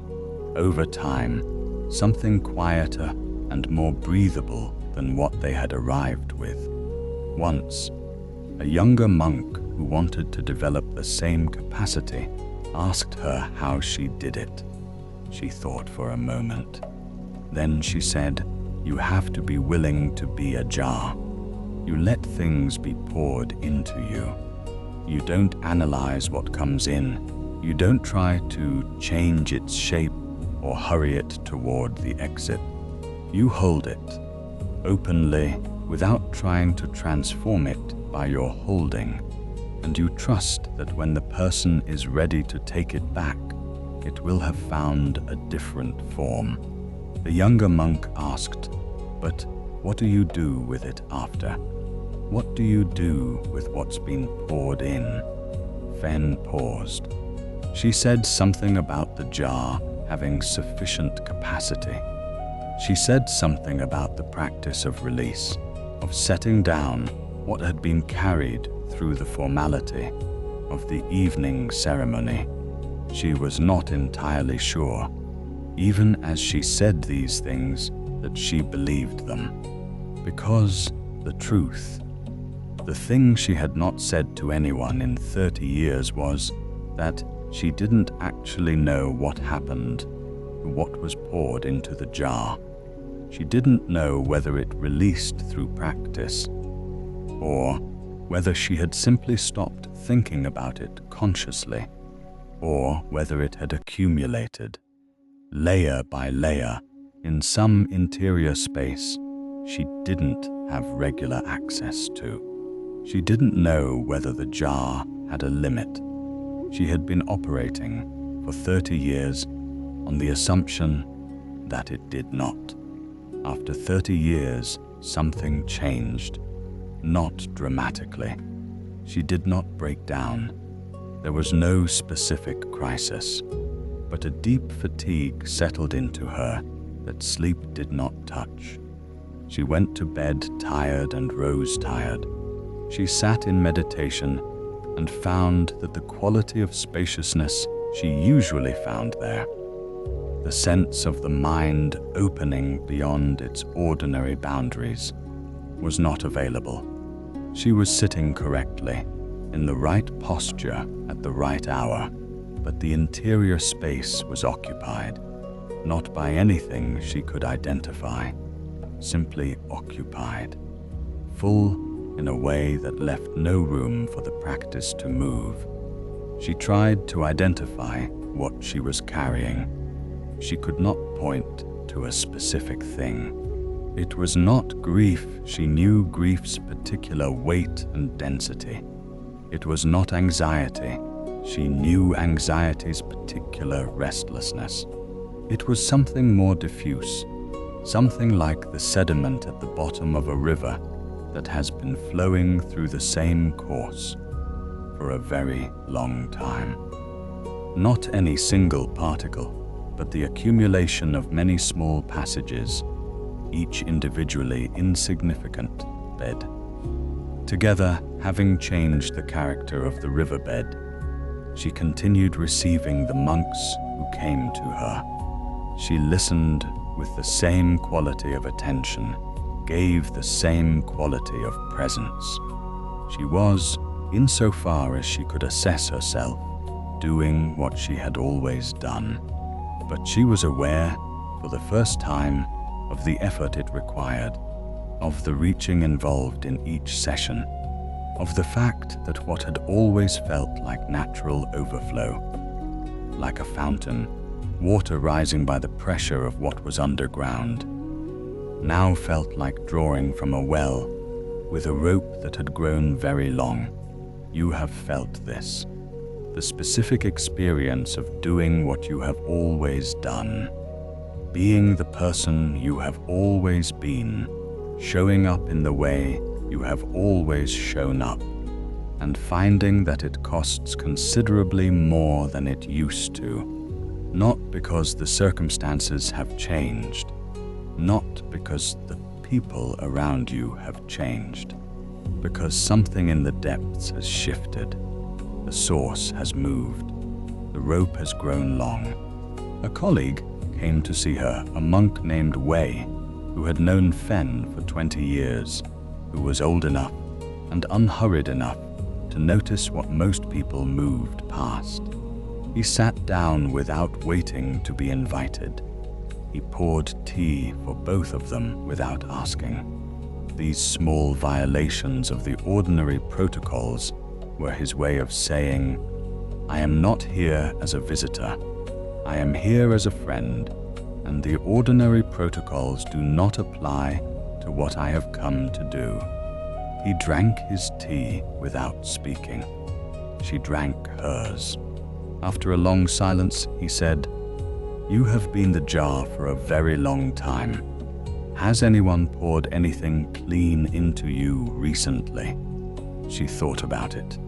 over time, something quieter and more breathable than what they had arrived with. Once, a younger monk who wanted to develop the same capacity asked her how she did it. She thought for a moment. Then she said, "You have to be willing to be a jar. You let things be poured into you. You don't analyze what comes in. You don't try to change its shape or hurry it toward the exit. You hold it, openly, without trying to transform it by your holding, and you trust that when the person is ready to take it back, it will have found a different form." The younger monk asked, "But what do you do with it after? What do you do with what's been poured in?" Fen paused. She said something about the jar having sufficient capacity. She said something about the practice of release, of setting down what had been carried through the formality of the evening ceremony. She was not entirely sure, even as she said these things, that she believed them. Because the truth, the thing she had not said to anyone in 30 years was that she didn't actually know what happened to what was poured into the jar. She didn't know whether it released through practice or whether she had simply stopped thinking about it consciously, or whether it had accumulated, layer by layer, in some interior space she didn't have regular access to. She didn't know whether the jar had a limit. She had been operating for 30 years on the assumption that it did not. After 30 years, something changed, not dramatically. She did not break down. There was no specific crisis, but a deep fatigue settled into her that sleep did not touch. She went to bed tired and rose tired. She sat in meditation and found that the quality of spaciousness she usually found there, the sense of the mind opening beyond its ordinary boundaries, was not available. She was sitting correctly, in the right posture at the right hour, but the interior space was occupied, not by anything she could identify, simply occupied, full in a way that left no room for the practice to move. She tried to identify what she was carrying. She could not point to a specific thing. It was not grief. She knew grief's particular weight and density. It was not anxiety. She knew anxiety's particular restlessness. It was something more diffuse, something like the sediment at the bottom of a river that has been flowing through the same course for a very long time. Not any single particle, but the accumulation of many small passages, each individually insignificant bed. Together, having changed the character of the riverbed, she continued receiving the monks who came to her. She listened with the same quality of attention, gave the same quality of presence. She was, insofar as she could assess herself, doing what she had always done. But she was aware, for the first time, of the effort it required, of the reaching involved in each session, of the fact that what had always felt like natural overflow, like a fountain, water rising by the pressure of what was underground, now felt like drawing from a well with a rope that had grown very long. You have felt this, the specific experience of doing what you have always done, being the person you have always been, showing up in the way you have always shown up, and finding that it costs considerably more than it used to. Not because the circumstances have changed, not because the people around you have changed, because something in the depths has shifted, the source has moved, the rope has grown long. A colleague came to see her, a monk named Wei, who had known Fen for 20 years, who was old enough and unhurried enough to notice what most people moved past. He sat down without waiting to be invited. He poured tea for both of them without asking. These small violations of the ordinary protocols were his way of saying, I am not here as a visitor. I am here as a friend, and the ordinary protocols do not apply to what I have come to do. He drank his tea without speaking. She drank hers. After a long silence, he said, You have been the jar for a very long time. Has anyone poured anything clean into you recently? She thought about it.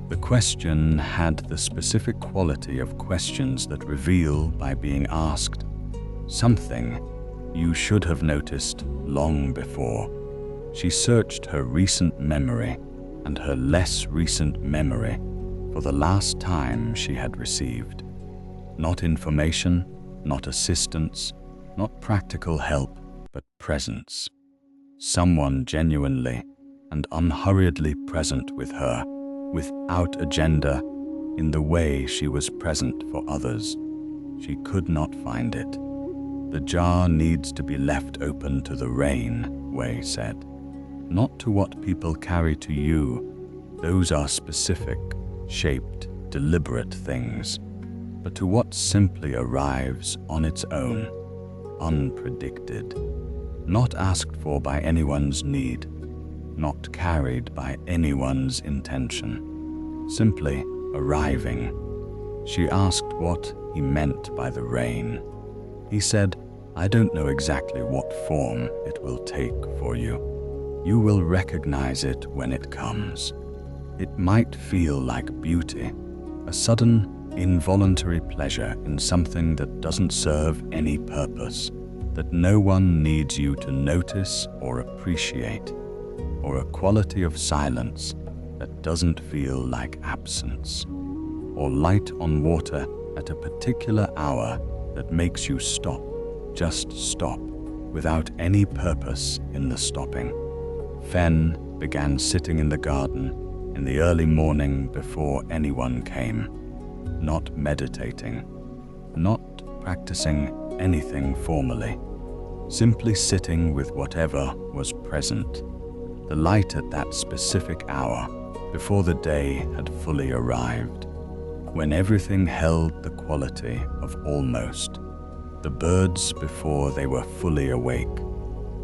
The question had the specific quality of questions that reveal, by being asked, something you should have noticed long before. She searched her recent memory and her less recent memory for the last time she had received. Not information, not assistance, not practical help, but presence. Someone genuinely and unhurriedly present with her, without agenda, in the way she was present for others. She could not find it. The jar needs to be left open to the rain, Wei said. Not to what people carry to you, Those are specific, shaped, deliberate things, but to what simply arrives on its own, unpredicted, not asked for by anyone's need, not carried by anyone's intention, simply arriving. She asked what he meant by the rain. He said, "I don't know exactly what form it will take for you. You will recognize it when it comes. It might feel like beauty, a sudden, involuntary pleasure in something that doesn't serve any purpose, that no one needs you to notice or appreciate, or a quality of silence that doesn't feel like absence, or light on water at a particular hour that makes you stop, just stop, without any purpose in the stopping." Fen began sitting in the garden in the early morning before anyone came, not meditating, not practicing anything formally, simply sitting with whatever was present, the light at that specific hour before the day had fully arrived, when everything held the quality of almost, the birds before they were fully awake,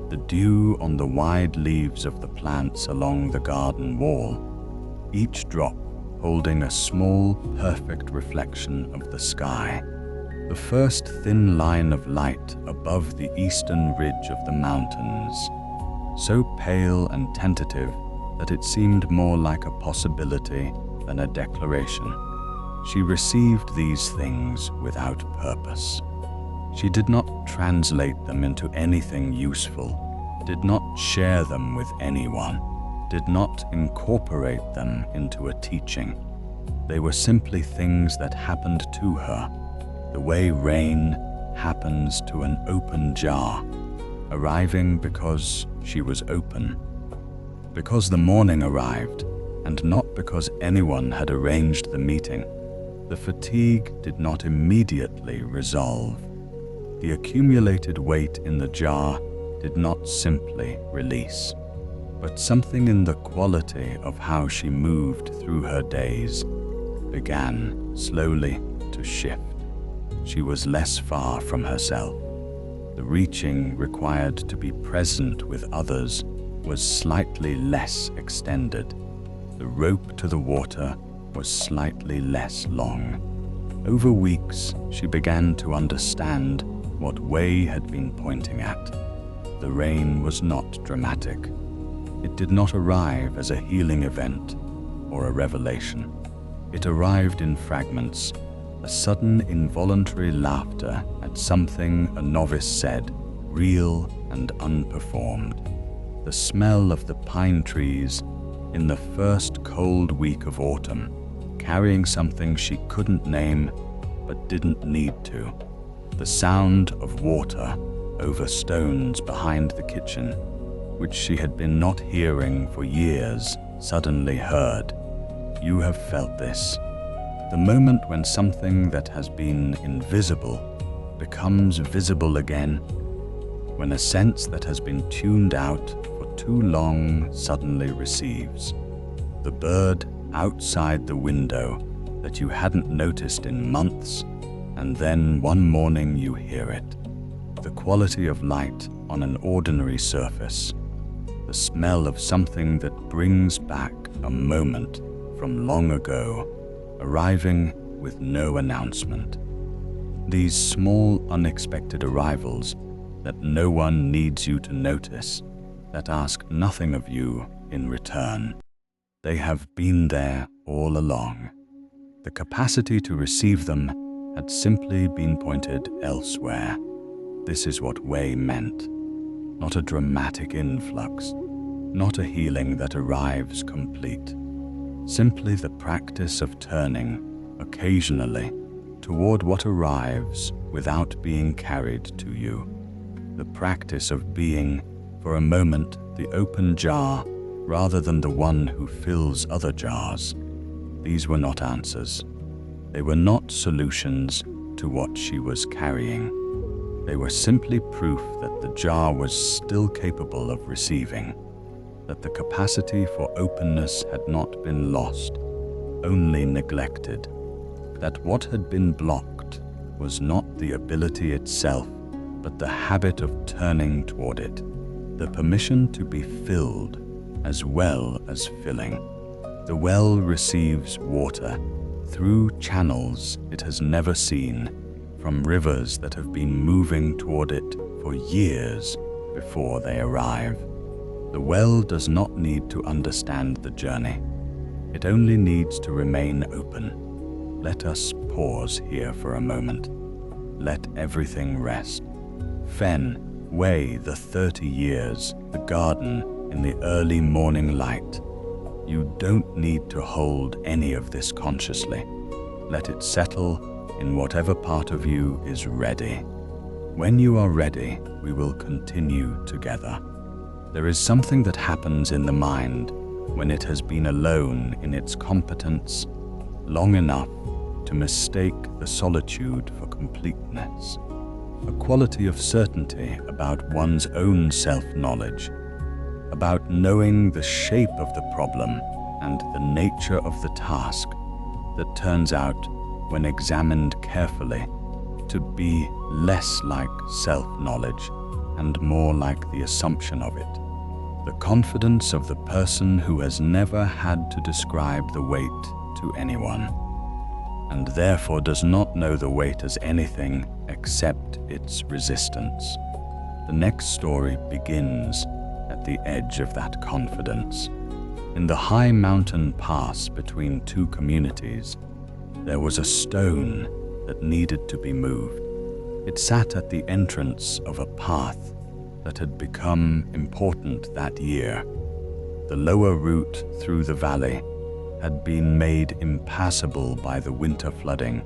the dew on the wide leaves of the plants along the garden wall, each drop holding a small, perfect reflection of the sky, the first thin line of light above the eastern ridge of the mountains, so pale and tentative that it seemed more like a possibility than a declaration. She received these things without purpose. She did not translate them into anything useful, did not share them with anyone, did not incorporate them into a teaching. They were simply things that happened to her, the way rain happens to an open jar, arriving because she was open, because the morning arrived, and not because anyone had arranged the meeting. The fatigue did not immediately resolve. The accumulated weight in the jar did not simply release, but something in the quality of how she moved through her days began slowly to shift. She was less far from herself. The reaching required to be present with others was slightly less extended. The rope to the water was slightly less long. Over weeks, she began to understand what Wei had been pointing at. The rain was not dramatic. It did not arrive as a healing event or a revelation. It arrived in fragments, a sudden involuntary laughter at something a novice said, real and unperformed. The smell of the pine trees in the first cold week of autumn, carrying something she couldn't name but didn't need to. The sound of water over stones behind the kitchen, which she had been not hearing for years, suddenly heard. You have felt this. The moment when something that has been invisible becomes visible again, when a sense that has been tuned out for too long suddenly receives. The bird outside the window that you hadn't noticed in months, and then one morning you hear it. The quality of light on an ordinary surface. The smell of something that brings back a moment from long ago, arriving with no announcement. These small, unexpected arrivals that no one needs you to notice, that ask nothing of you in return. They have been there all along. The capacity to receive them had simply been pointed elsewhere. This is what Wei meant. Not a dramatic influx, not a healing that arrives complete. Simply the practice of turning, occasionally, toward what arrives without being carried to you. The practice of being, for a moment, the open jar rather than the one who fills other jars. These were not answers. They were not solutions to what she was carrying. They were simply proof that the jar was still capable of receiving. that the capacity for openness had not been lost, only neglected, that what had been blocked was not the ability itself, but the habit of turning toward it, the permission to be filled as well as filling. The well receives water through channels it has never seen, from rivers that have been moving toward it for years before they arrive. The well does not need to understand the journey. It only needs to remain open. Let us pause here for a moment. Let everything rest. Fen, weigh the 30 years, the garden in the early morning light. You don't need to hold any of this consciously. Let it settle in whatever part of you is ready. When you are ready, we will continue together. There is something that happens in the mind when it has been alone in its competence long enough to mistake the solitude for completeness, a quality of certainty about one's own self-knowledge, about knowing the shape of the problem and the nature of the task that turns out, when examined carefully, to be less like self-knowledge and more like the assumption of it. The confidence of the person who has never had to describe the weight to anyone, and therefore does not know the weight as anything except its resistance. The next story begins at the edge of that confidence. In the high mountain pass between two communities, there was a stone that needed to be moved. It sat at the entrance of a path that had become important that year. The lower route through the valley had been made impassable by the winter flooding,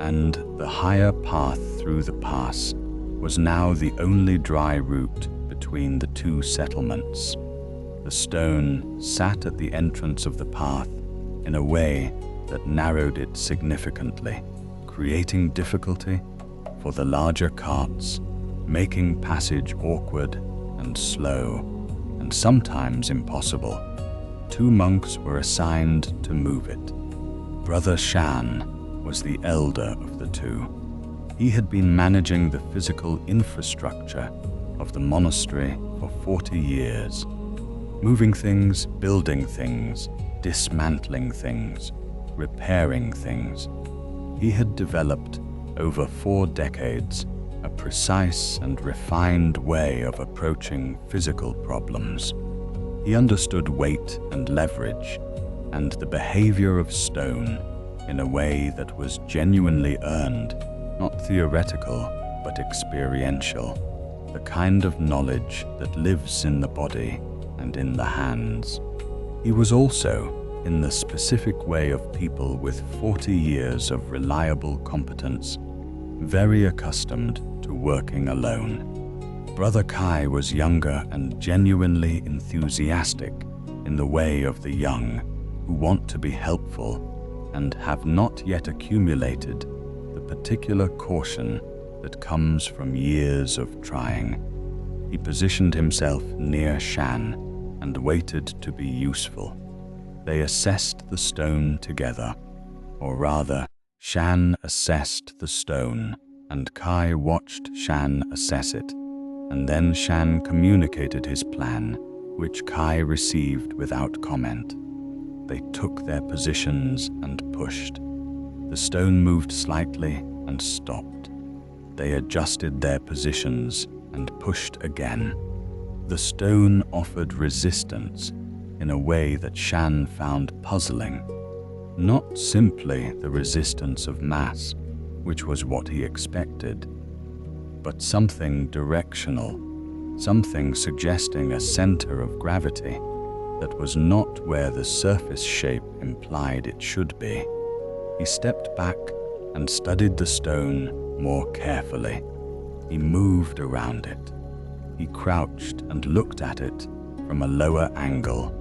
and the higher path through the pass was now the only dry route between the two settlements. The stone sat at the entrance of the path in a way that narrowed it significantly, creating difficulty for the larger carts, making passage awkward and slow, and sometimes impossible. Two monks were assigned to move it. Brother Shan was the elder of the two. He had been managing the physical infrastructure of the monastery for 40 years, moving things, building things, dismantling things, repairing things. He had developed over 4 decades a precise and refined way of approaching physical problems. He understood weight and leverage and the behavior of stone in a way that was genuinely earned, not theoretical but experiential, the kind of knowledge that lives in the body and in the hands. He was also, in the specific way of people with 40 years of reliable competence, very accustomed to working alone. Brother Kai was younger and genuinely enthusiastic in the way of the young who want to be helpful and have not yet accumulated the particular caution that comes from years of trying. He positioned himself near Shan and waited to be useful. They assessed the stone together, or rather, Shan assessed the stone, and Kai watched Shan assess it, and then Shan communicated his plan, which Kai received without comment. They took their positions and pushed. The stone moved slightly and stopped. They adjusted their positions and pushed again. The stone offered resistance in a way that Shan found puzzling. Not simply the resistance of mass, which was what he expected, but something directional, something suggesting a center of gravity that was not where the surface shape implied it should be. He stepped back and studied the stone more carefully. He moved around it. He crouched and looked at it from a lower angle.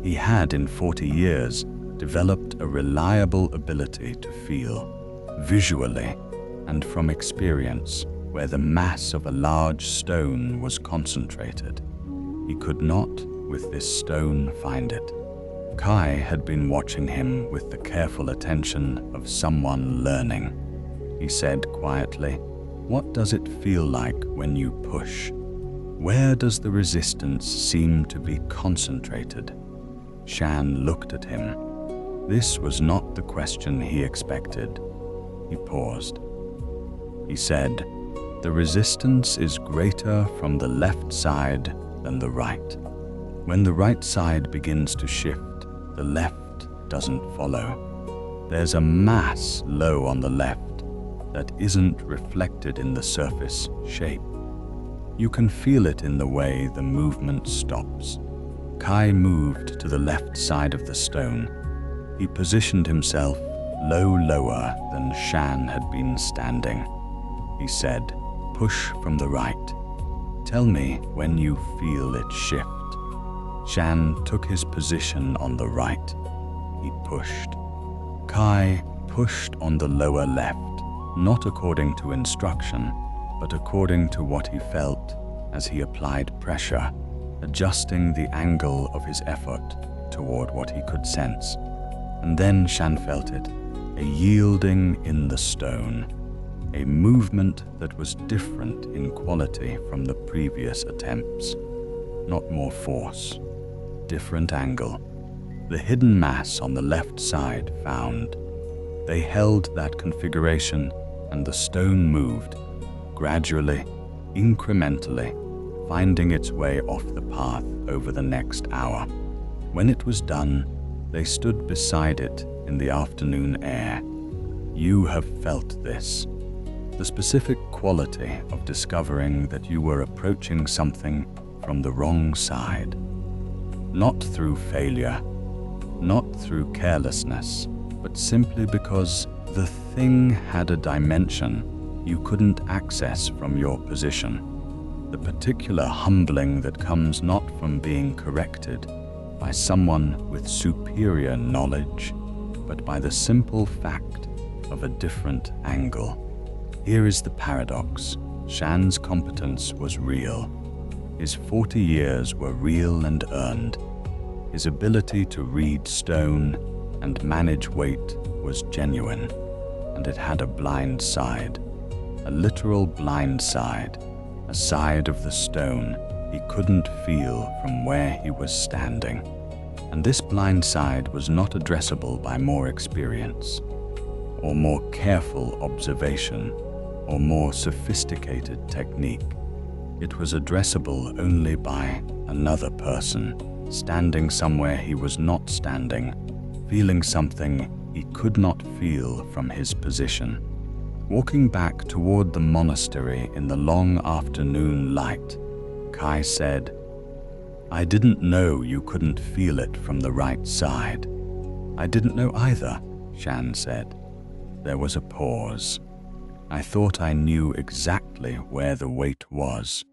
He had, in 40 years, developed a reliable ability to feel, visually and from experience, where the mass of a large stone was concentrated. He could not with this stone find it? Kai had been watching him with the careful attention of someone learning. He said quietly, "What does it feel like when you push? Where does the resistance seem to be concentrated?" Shan looked at him. This was not the question he expected. He paused. He said, "The resistance is greater from the left side than the right. When the right side begins to shift, the left doesn't follow. There's a mass low on the left that isn't reflected in the surface shape. You can feel it in the way the movement stops." Kai moved to the left side of the stone. He positioned himself lower than Shan had been standing. He said, "Push from the right. Tell me when you feel it shift." Shan took his position on the right. He pushed. Kai pushed on the lower left, not according to instruction, but according to what he felt as he applied pressure, adjusting the angle of his effort toward what he could sense. And then Shan felt it, a yielding in the stone, a movement that was different in quality from the previous attempts. Not more force, different angle. The hidden mass on the left side found. They held that configuration, and the stone moved, gradually, incrementally, finding its way off the path over the next hour. When it was done, they stood beside it in the afternoon air. You have felt this. The specific quality of discovering that you were approaching something from the wrong side. Not through failure, not through carelessness, but simply because the thing had a dimension you couldn't access from your position. The particular humbling that comes not from being corrected by someone with superior knowledge, but by the simple fact of a different angle. Here is the paradox. Shan's competence was real. His 40 years were real and earned. His ability to read stone and manage weight was genuine, and it had a blind side, a literal blind side, a side of the stone he couldn't feel from where he was standing. And this blind side was not addressable by more experience, or more careful observation, or more sophisticated technique. It was addressable only by another person, standing somewhere he was not standing, feeling something he could not feel from his position. Walking back toward the monastery in the long afternoon light, Kai said, "I didn't know you couldn't feel it from the right side." "I didn't know either," Shan said. There was a pause. "I thought I knew exactly where the weight was."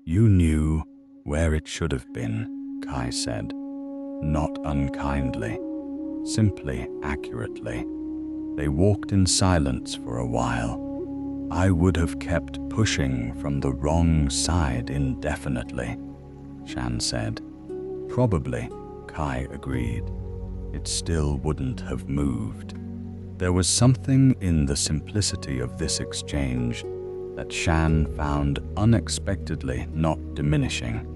"You knew where it should have been," Kai said, not unkindly, simply accurately. They walked in silence for a while. "I would have kept pushing from the wrong side indefinitely," Shan said. "Probably," Kai agreed. "It still wouldn't have moved." There was something in the simplicity of this exchange that Shan found unexpectedly not diminishing.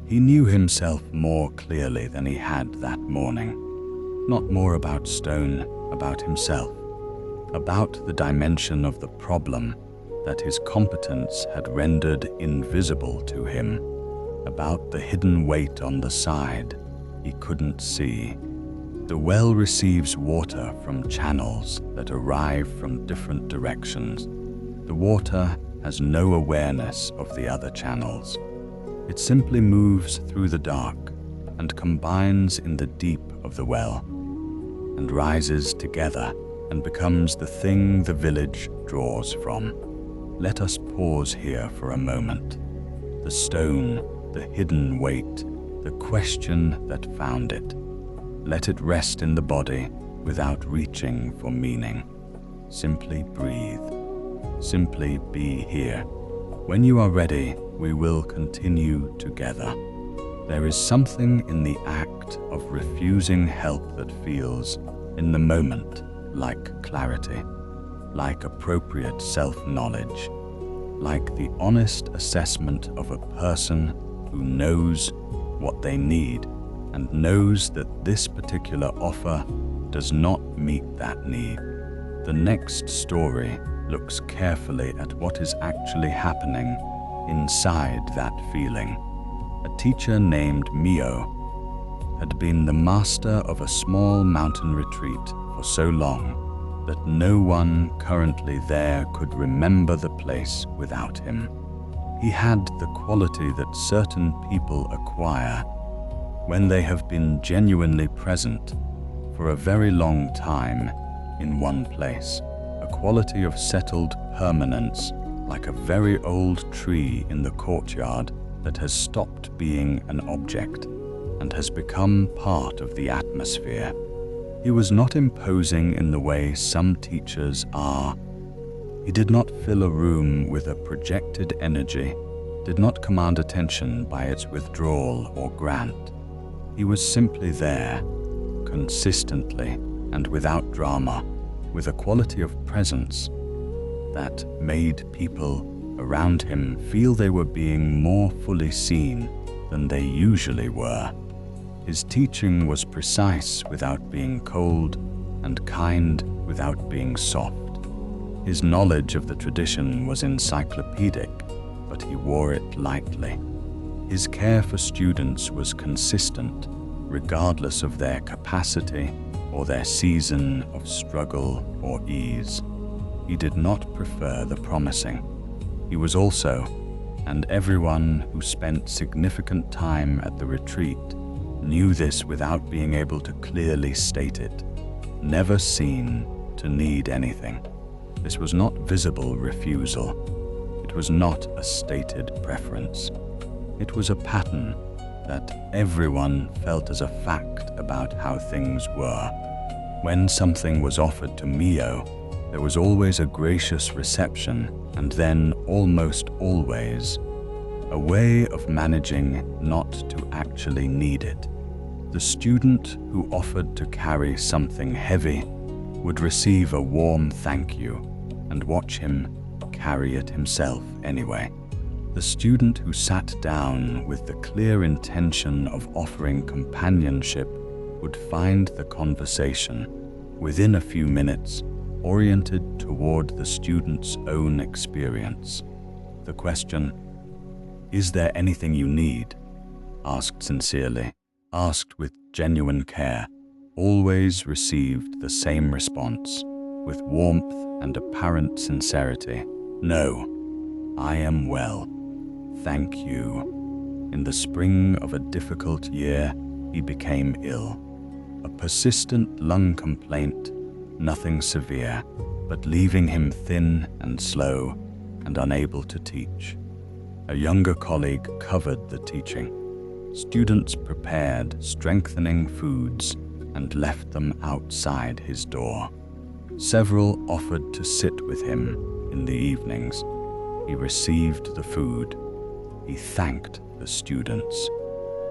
He knew himself more clearly than he had that morning. Not more about stone, about himself, about the dimension of the problem that his competence had rendered invisible to him, about the hidden weight on the side he couldn't see. The well receives water from channels that arrive from different directions. The water has no awareness of the other channels. It simply moves through the dark and combines in the deep of the well, and rises together and becomes the thing the village draws from. Let us pause here for a moment. The stone, the hidden weight, the question that found it. Let it rest in the body without reaching for meaning. Simply breathe. Simply be here. When you are ready, we will continue together. There is something in the act of refusing help that feels, in the moment, like clarity, like appropriate self-knowledge, like the honest assessment of a person who knows what they need and knows that this particular offer does not meet that need. The next story looks carefully at what is actually happening inside that feeling. A teacher named Mio had been the master of a small mountain retreat for so long that no one currently there could remember the place without him. He had the quality that certain people acquire when they have been genuinely present for a very long time in one place, a quality of settled permanence, like a very old tree in the courtyard that has stopped being an object and has become part of the atmosphere. He was not imposing in the way some teachers are. He did not fill a room with a projected energy, did not command attention by its withdrawal or grant. He was simply there, consistently and without drama, with a quality of presence that made people around him feel they were being more fully seen than they usually were. His teaching was precise without being cold and kind without being soft. His knowledge of the tradition was encyclopedic, but he wore it lightly. His care for students was consistent, regardless of their capacity or their season of struggle or ease. He did not prefer the promising. He was also, and everyone who spent significant time at the retreat knew this without being able to clearly state it, never seen to need anything. This was not visible refusal. It was not a stated preference. It was a pattern that everyone felt as a fact about how things were. When something was offered to Mio, there was always a gracious reception, and then, almost always, a way of managing not to actually need it. The student who offered to carry something heavy would receive a warm thank you and watch him carry it himself anyway. The student who sat down with the clear intention of offering companionship would find the conversation, within a few minutes, oriented toward the student's own experience. The question, "Is there anything you need?" asked sincerely, asked with genuine care, always received the same response, with warmth and apparent sincerity. "No, I am well. Thank you." In the spring of a difficult year, he became ill. A persistent lung complaint, nothing severe, but leaving him thin and slow and unable to teach. A younger colleague covered the teaching. Students prepared strengthening foods and left them outside his door. Several offered to sit with him in the evenings. He received the food. He thanked the students.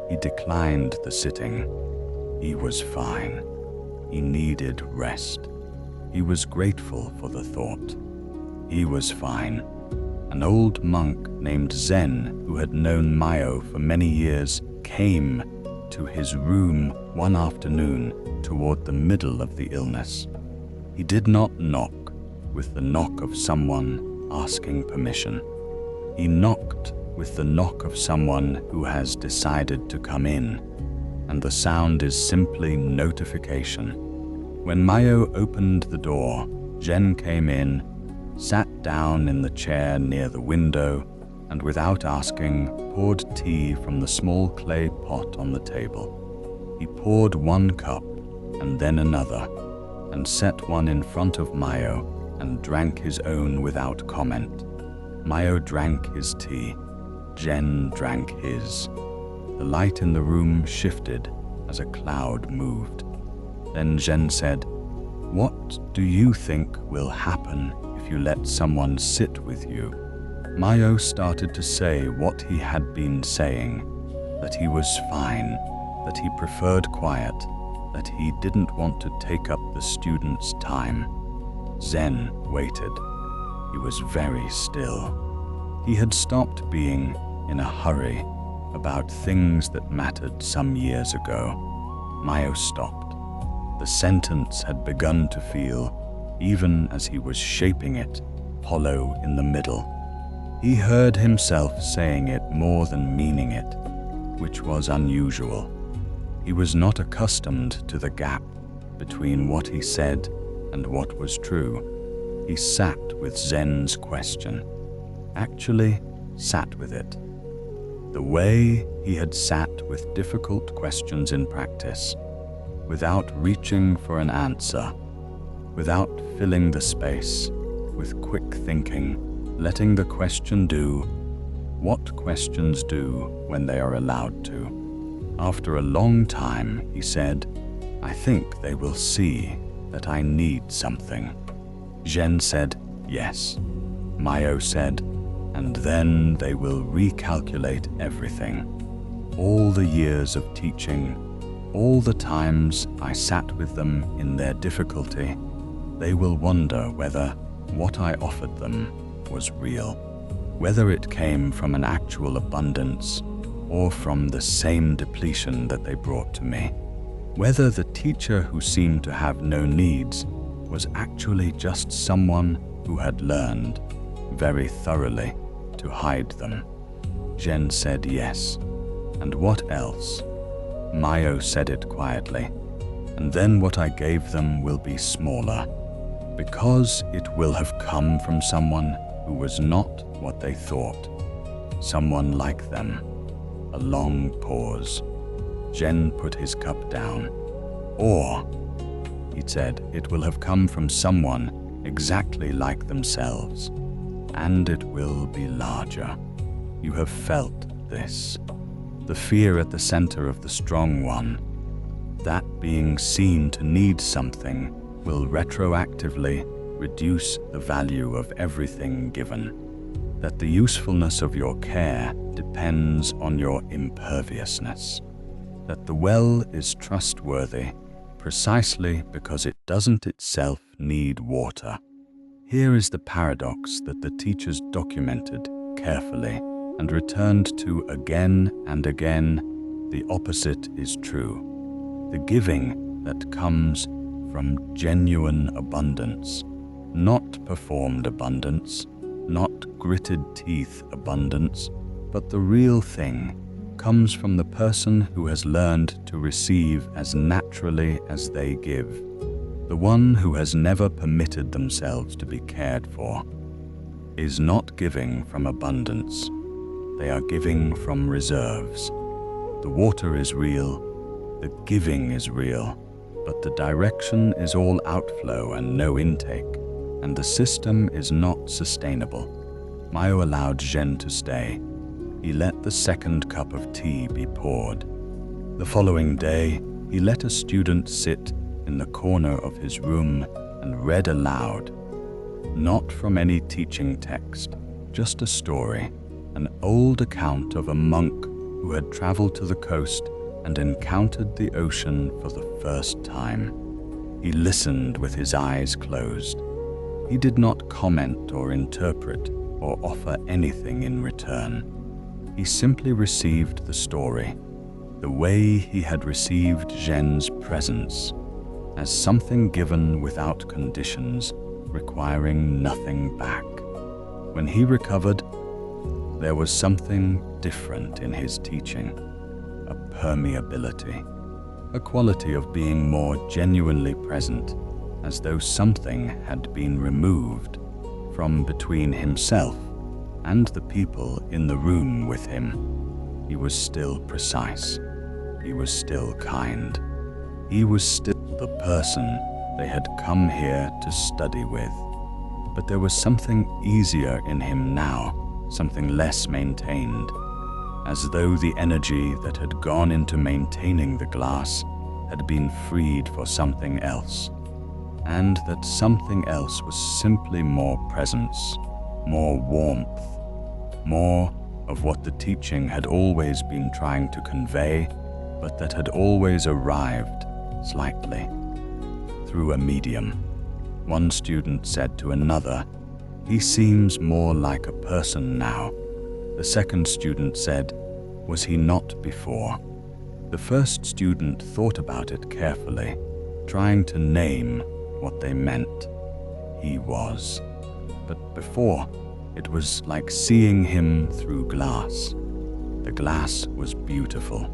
He declined the sitting. He was fine. He needed rest. He was grateful for the thought. He was fine. An old monk named Zen, who had known Mayo for many years, came to his room one afternoon toward the middle of the illness. He did not knock with the knock of someone asking permission. He knocked with the knock of someone who has decided to come in, and the sound is simply notification. When Mayo opened the door, Jen came in, sat down in the chair near the window, and without asking, poured tea from the small clay pot on the table. He poured one cup and then another, and set one in front of Mayo and drank his own without comment. Mayo drank his tea. Jen drank his. The light in the room shifted as a cloud moved. Then Jen said, "What do you think will happen if you let someone sit with you?" Mayo started to say what he had been saying, that he was fine, that he preferred quiet, that he didn't want to take up the students' time. Zen waited. He was very still. He had stopped being in a hurry about things that mattered some years ago. Mayo stopped. The sentence had begun to feel, even as he was shaping it, hollow in the middle. He heard himself saying it more than meaning it, which was unusual. He was not accustomed to the gap between what he said and what was true. He sat with Zen's question, actually sat with it. The way he had sat with difficult questions in practice, without reaching for an answer, without filling the space with quick thinking, letting the question do what questions do when they are allowed to. After a long time, he said, "I think they will see that I need something." Zen said, "Yes." Mayo said, "And then they will recalculate everything. All the years of teaching, all the times I sat with them in their difficulty, they will wonder whether what I offered them was real, whether it came from an actual abundance or from the same depletion that they brought to me, whether the teacher who seemed to have no needs was actually just someone who had learned very thoroughly to hide them." Zen said yes. "And what else?" Mayo said it quietly. "And then what I gave them will be smaller, because it will have come from someone who was not what they thought, someone like them." A long pause. Zen put his cup down. "Or," he said, "it will have come from someone exactly like themselves, and it will be larger. You have felt this. The fear at the center of the strong one, that being seen to need something will retroactively reduce the value of everything given, that the usefulness of your care depends on your imperviousness, that the well is trustworthy precisely because it doesn't itself need water." Here is the paradox that the teachers documented carefully and returned to again and again. The opposite is true. The giving that comes from genuine abundance, not performed abundance, not gritted teeth abundance, but the real thing comes from the person who has learned to receive as naturally as they give, the one who has never permitted themselves to be cared for, is not giving from abundance. They are giving from reserves. The water is real, the giving is real, but the direction is all outflow and no intake, and the system is not sustainable. Mayo allowed Zen to stay. He let the second cup of tea be poured. The following day, he let a student sit in the corner of his room and read aloud, not from any teaching text, just a story, an old account of a monk who had traveled to the coast and encountered the ocean for the first time. He listened with his eyes closed. He did not comment or interpret or offer anything in return. He simply received the story, the way he had received Zen's presence, as something given without conditions, requiring nothing back. When he recovered, there was something different in his teaching, a permeability, a quality of being more genuinely present, as though something had been removed from between himself and the people in the room with him. He was still precise. He was still kind. He was still the person they had come here to study with. But there was something easier in him now, something less maintained, as though the energy that had gone into maintaining the glass had been freed for something else, and that something else was simply more presence, more warmth, more of what the teaching had always been trying to convey, but that had always arrived slightly through a medium. One student said to another, "He seems more like a person now." The second student said, "Was he not before?" The first student thought about it carefully, trying to name what they meant. He was. But before, it was like seeing him through glass. The glass was beautiful,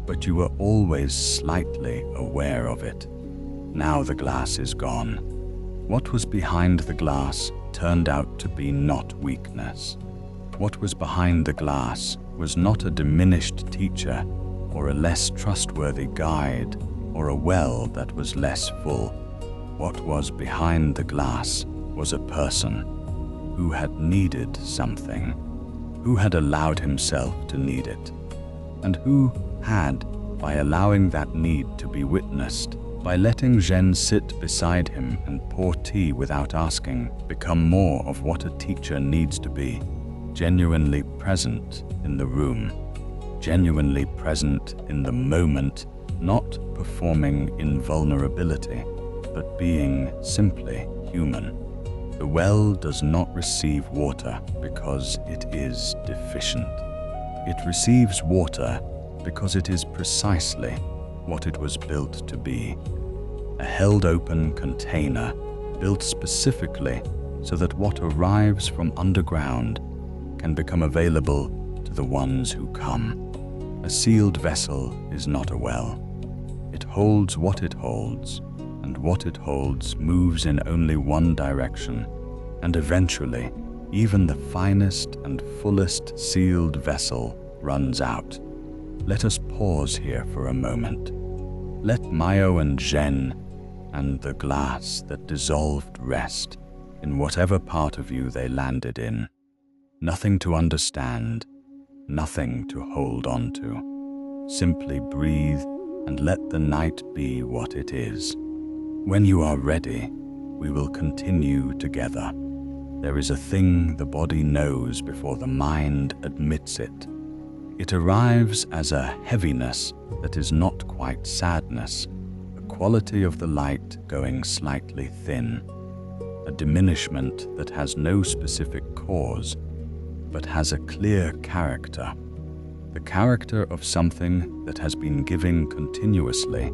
but you were always slightly aware of it. Now the glass is gone. What was behind the glass turned out to be not weakness. What was behind the glass was not a diminished teacher or a less trustworthy guide or a well that was less full. What was behind the glass was a person who had needed something, who had allowed himself to need it, and who had, by allowing that need to be witnessed, by letting Zhen sit beside him and pour tea without asking, become more of what a teacher needs to be, genuinely present in the room, genuinely present in the moment, not performing in vulnerability, but being simply human. The well does not receive water because it is deficient. It receives water because it is precisely what it was built to be. A held-open container built specifically so that what arrives from underground can become available to the ones who come. A sealed vessel is not a well. It holds what it holds, and what it holds moves in only one direction, and eventually, even the finest and fullest sealed vessel runs out. Let us pause here for a moment. Let Mayo and Zhen and the glass that dissolved rest in whatever part of you they landed in. Nothing to understand, nothing to hold on to. Simply breathe and let the night be what it is. When you are ready, we will continue together. There is a thing the body knows before the mind admits it. It arrives as a heaviness that is not quite sadness, a quality of the light going slightly thin, a diminishment that has no specific cause, but has a clear character, the character of something that has been giving continuously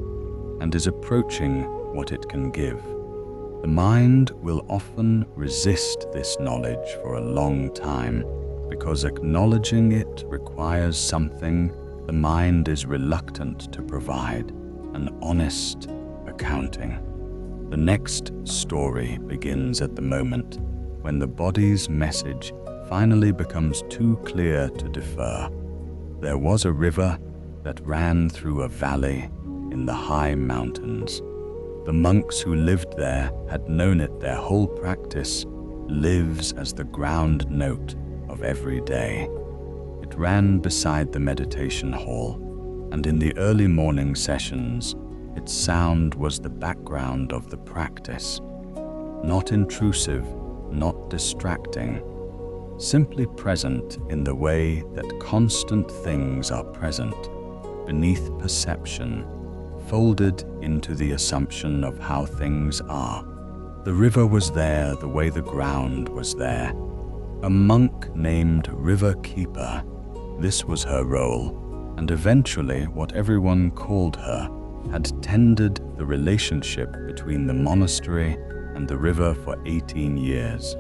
and is approaching what it can give. The mind will often resist this knowledge for a long time because acknowledging it requires something the mind is reluctant to provide, an honest accounting. The next story begins at the moment when the body's message finally becomes too clear to defer. There was a river that ran through a valley in the high mountains. The monks who lived there had known it their whole practice lives as the ground note of every day. It ran beside the meditation hall, and in the early morning sessions, its sound was the background of the practice. Not intrusive, not distracting, simply present in the way that constant things are present, beneath perception, folded into the assumption of how things are. The river was there the way the ground was there. A monk named River Keeper, this was her role, and eventually what everyone called her, had tended the relationship between the monastery and the river for 18 years.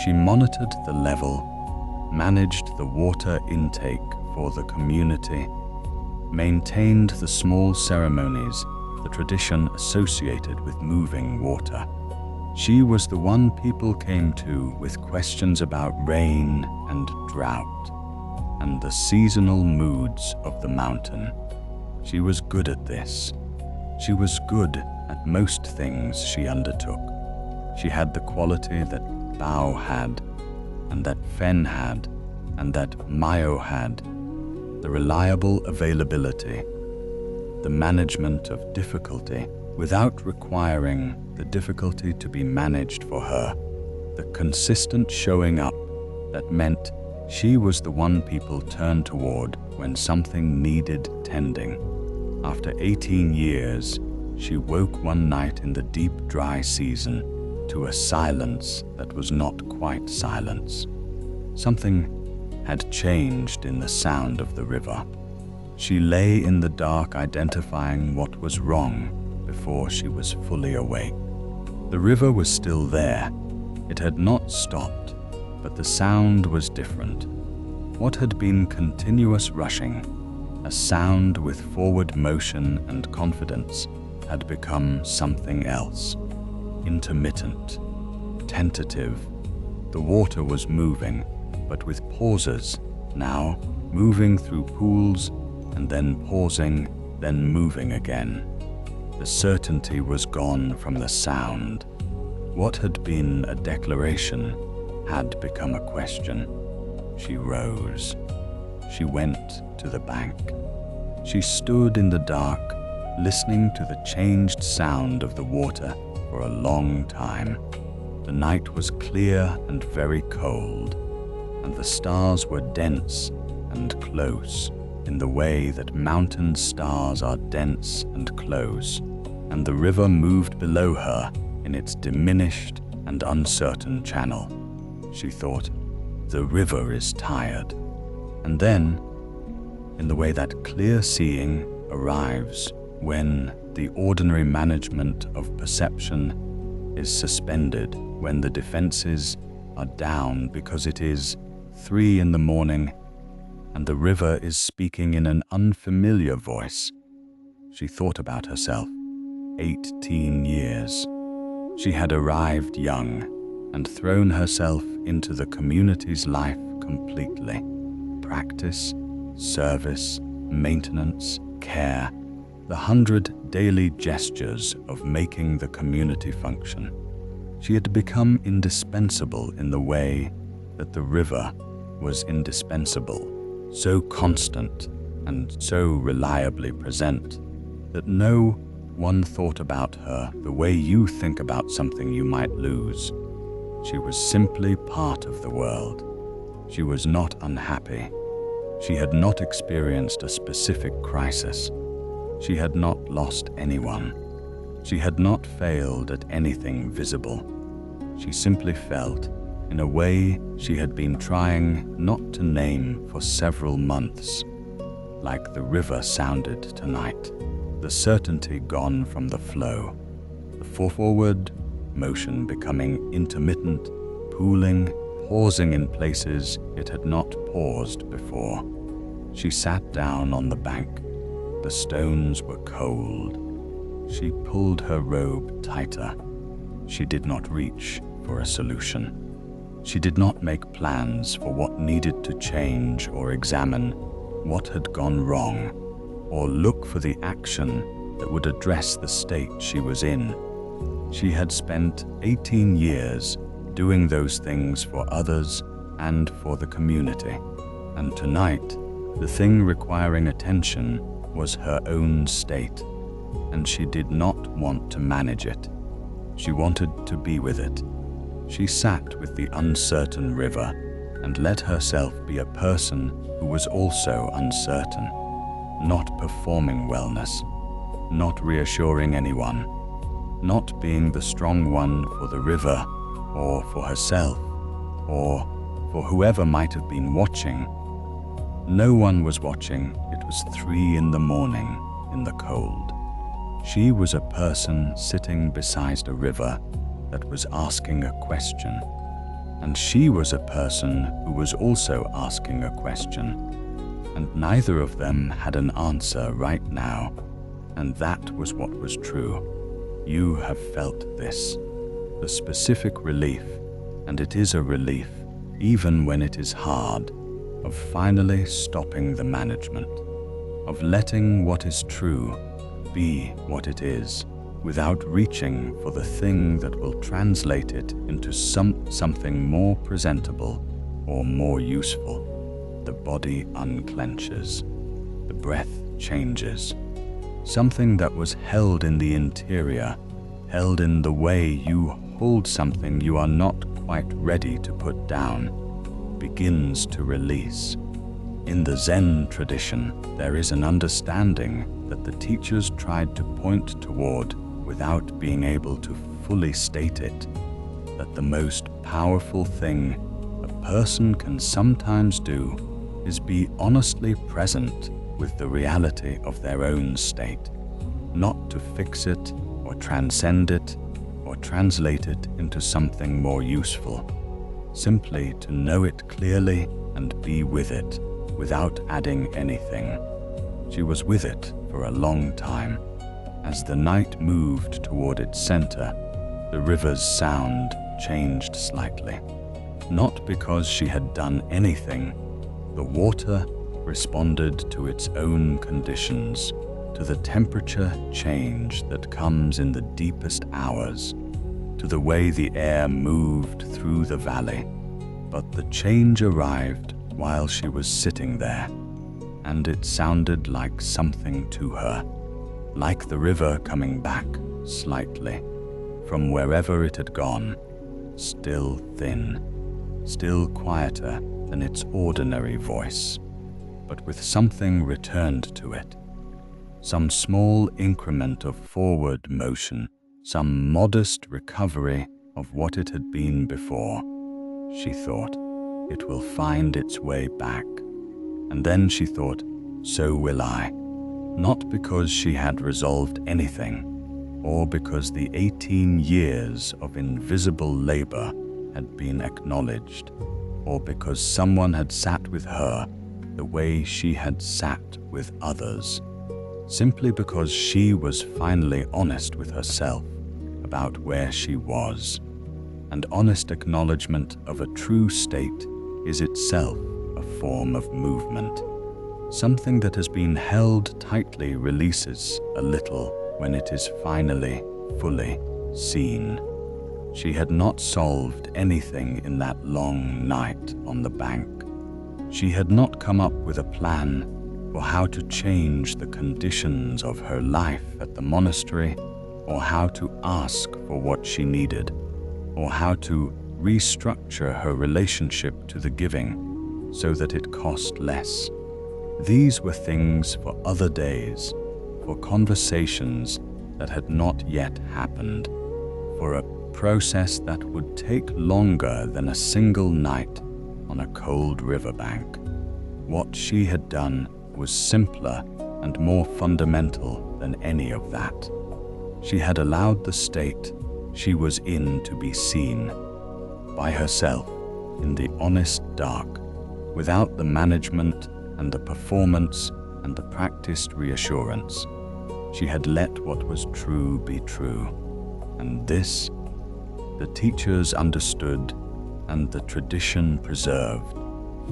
She monitored the level, managed the water intake for the community, maintained the small ceremonies, the tradition associated with moving water. She was the one people came to with questions about rain and drought and the seasonal moods of the mountain. She was good at this. She was good at most things she undertook. She had the quality that Bao had, and that Fen had, and that Mayo had, the reliable availability, the management of difficulty without requiring the difficulty to be managed for her, the consistent showing up that meant She was the one people turned toward when something needed tending. After 18 years, she woke one night in the deep, dry season to a silence that was not quite silence. Something had changed in the sound of the river. She lay in the dark identifying what was wrong before she was fully awake. The river was still there. It had not stopped, but the sound was different. What had been continuous rushing, a sound with forward motion and confidence, had become something else. Intermittent, tentative. The water was moving, but with pauses, now moving through pools and then pausing, then moving again. The certainty was gone from the sound. What had been a declaration had become a question. She rose. She went to the bank. She stood in the dark, listening to the changed sound of the water for a long time. The night was clear and very cold, and the stars were dense and close in the way that mountain stars are dense and close, and the river moved below her in its diminished and uncertain channel. She thought, the river is tired. And then, in the way that clear seeing arrives when the ordinary management of perception is suspended, when the defenses are down because it is 3 in the morning and the river is speaking in an unfamiliar voice. She thought about herself. 18 years. She had arrived young and thrown herself into the community's life completely. Practice, service, maintenance, care, the 100 daily gestures of making the community function. She had become indispensable in the way that the river was indispensable, so constant and so reliably present that no one thought about her the way you think about something you might lose. She was simply part of the world. She was not unhappy. She had not experienced a specific crisis. She had not lost anyone. She had not failed at anything visible. She simply felt, in a way she had been trying not to name for several months, like the river sounded tonight, the certainty gone from the flow, the forward motion becoming intermittent, pooling, pausing in places it had not paused before. She sat down on the bank. The stones were cold. She pulled her robe tighter. She did not reach for a solution. She did not make plans for what needed to change or examine what had gone wrong, or look for the action that would address the state she was in. She had spent 18 years doing those things for others and for the community, and tonight, the thing requiring attention was her own state, and she did not want to manage it. She wanted to be with it. She sat with the uncertain river and let herself be a person who was also uncertain, not performing wellness, not reassuring anyone, not being the strong one for the river or for herself or for whoever might have been watching. No one was watching. It was 3 in the morning in the cold. She was a person sitting beside a river that was asking a question, and she was a person who was also asking a question, and neither of them had an answer right now, and that was what was true. You have felt this, the specific relief, and it is a relief, even when it is hard, of finally stopping the management, of letting what is true be what it is, without reaching for the thing that will translate it into something more presentable or more useful. The body unclenches. The breath changes. Something that was held in the interior, held in the way you hold something you are not quite ready to put down, begins to release. In the Zen tradition, there is an understanding that the teachers tried to point toward without being able to fully state it, that the most powerful thing a person can sometimes do is be honestly present with the reality of their own state, not to fix it or transcend it or translate it into something more useful, simply to know it clearly and be with it without adding anything. She was with it for a long time. As the night moved toward its center, the river's sound changed slightly. Not because she had done anything, the water responded to its own conditions, to the temperature change that comes in the deepest hours, to the way the air moved through the valley. But the change arrived while she was sitting there, and it sounded like something to her, like the river coming back slightly from wherever it had gone, still thin, still quieter than its ordinary voice, but with something returned to it, some small increment of forward motion, some modest recovery of what it had been before. She thought, it will find its way back. And then she thought, so will I. Not because she had resolved anything, or because the 18 years of invisible labor had been acknowledged, or because someone had sat with her the way she had sat with others, simply because she was finally honest with herself about where she was. And honest acknowledgement of a true state is itself a form of movement. Something that has been held tightly releases a little when it is finally, fully seen. She had not solved anything in that long night on the bank. She had not come up with a plan for how to change the conditions of her life at the monastery, or how to ask for what she needed, or how to restructure her relationship to the giving so that it cost less. These were things for other days, for conversations that had not yet happened, for a process that would take longer than a single night on a cold riverbank. What she had done was simpler and more fundamental than any of that. She had allowed the state she was in to be seen by herself in the honest dark, without the management and the performance and the practiced reassurance. She had let what was true be true, and this the teachers understood, and the tradition preserved,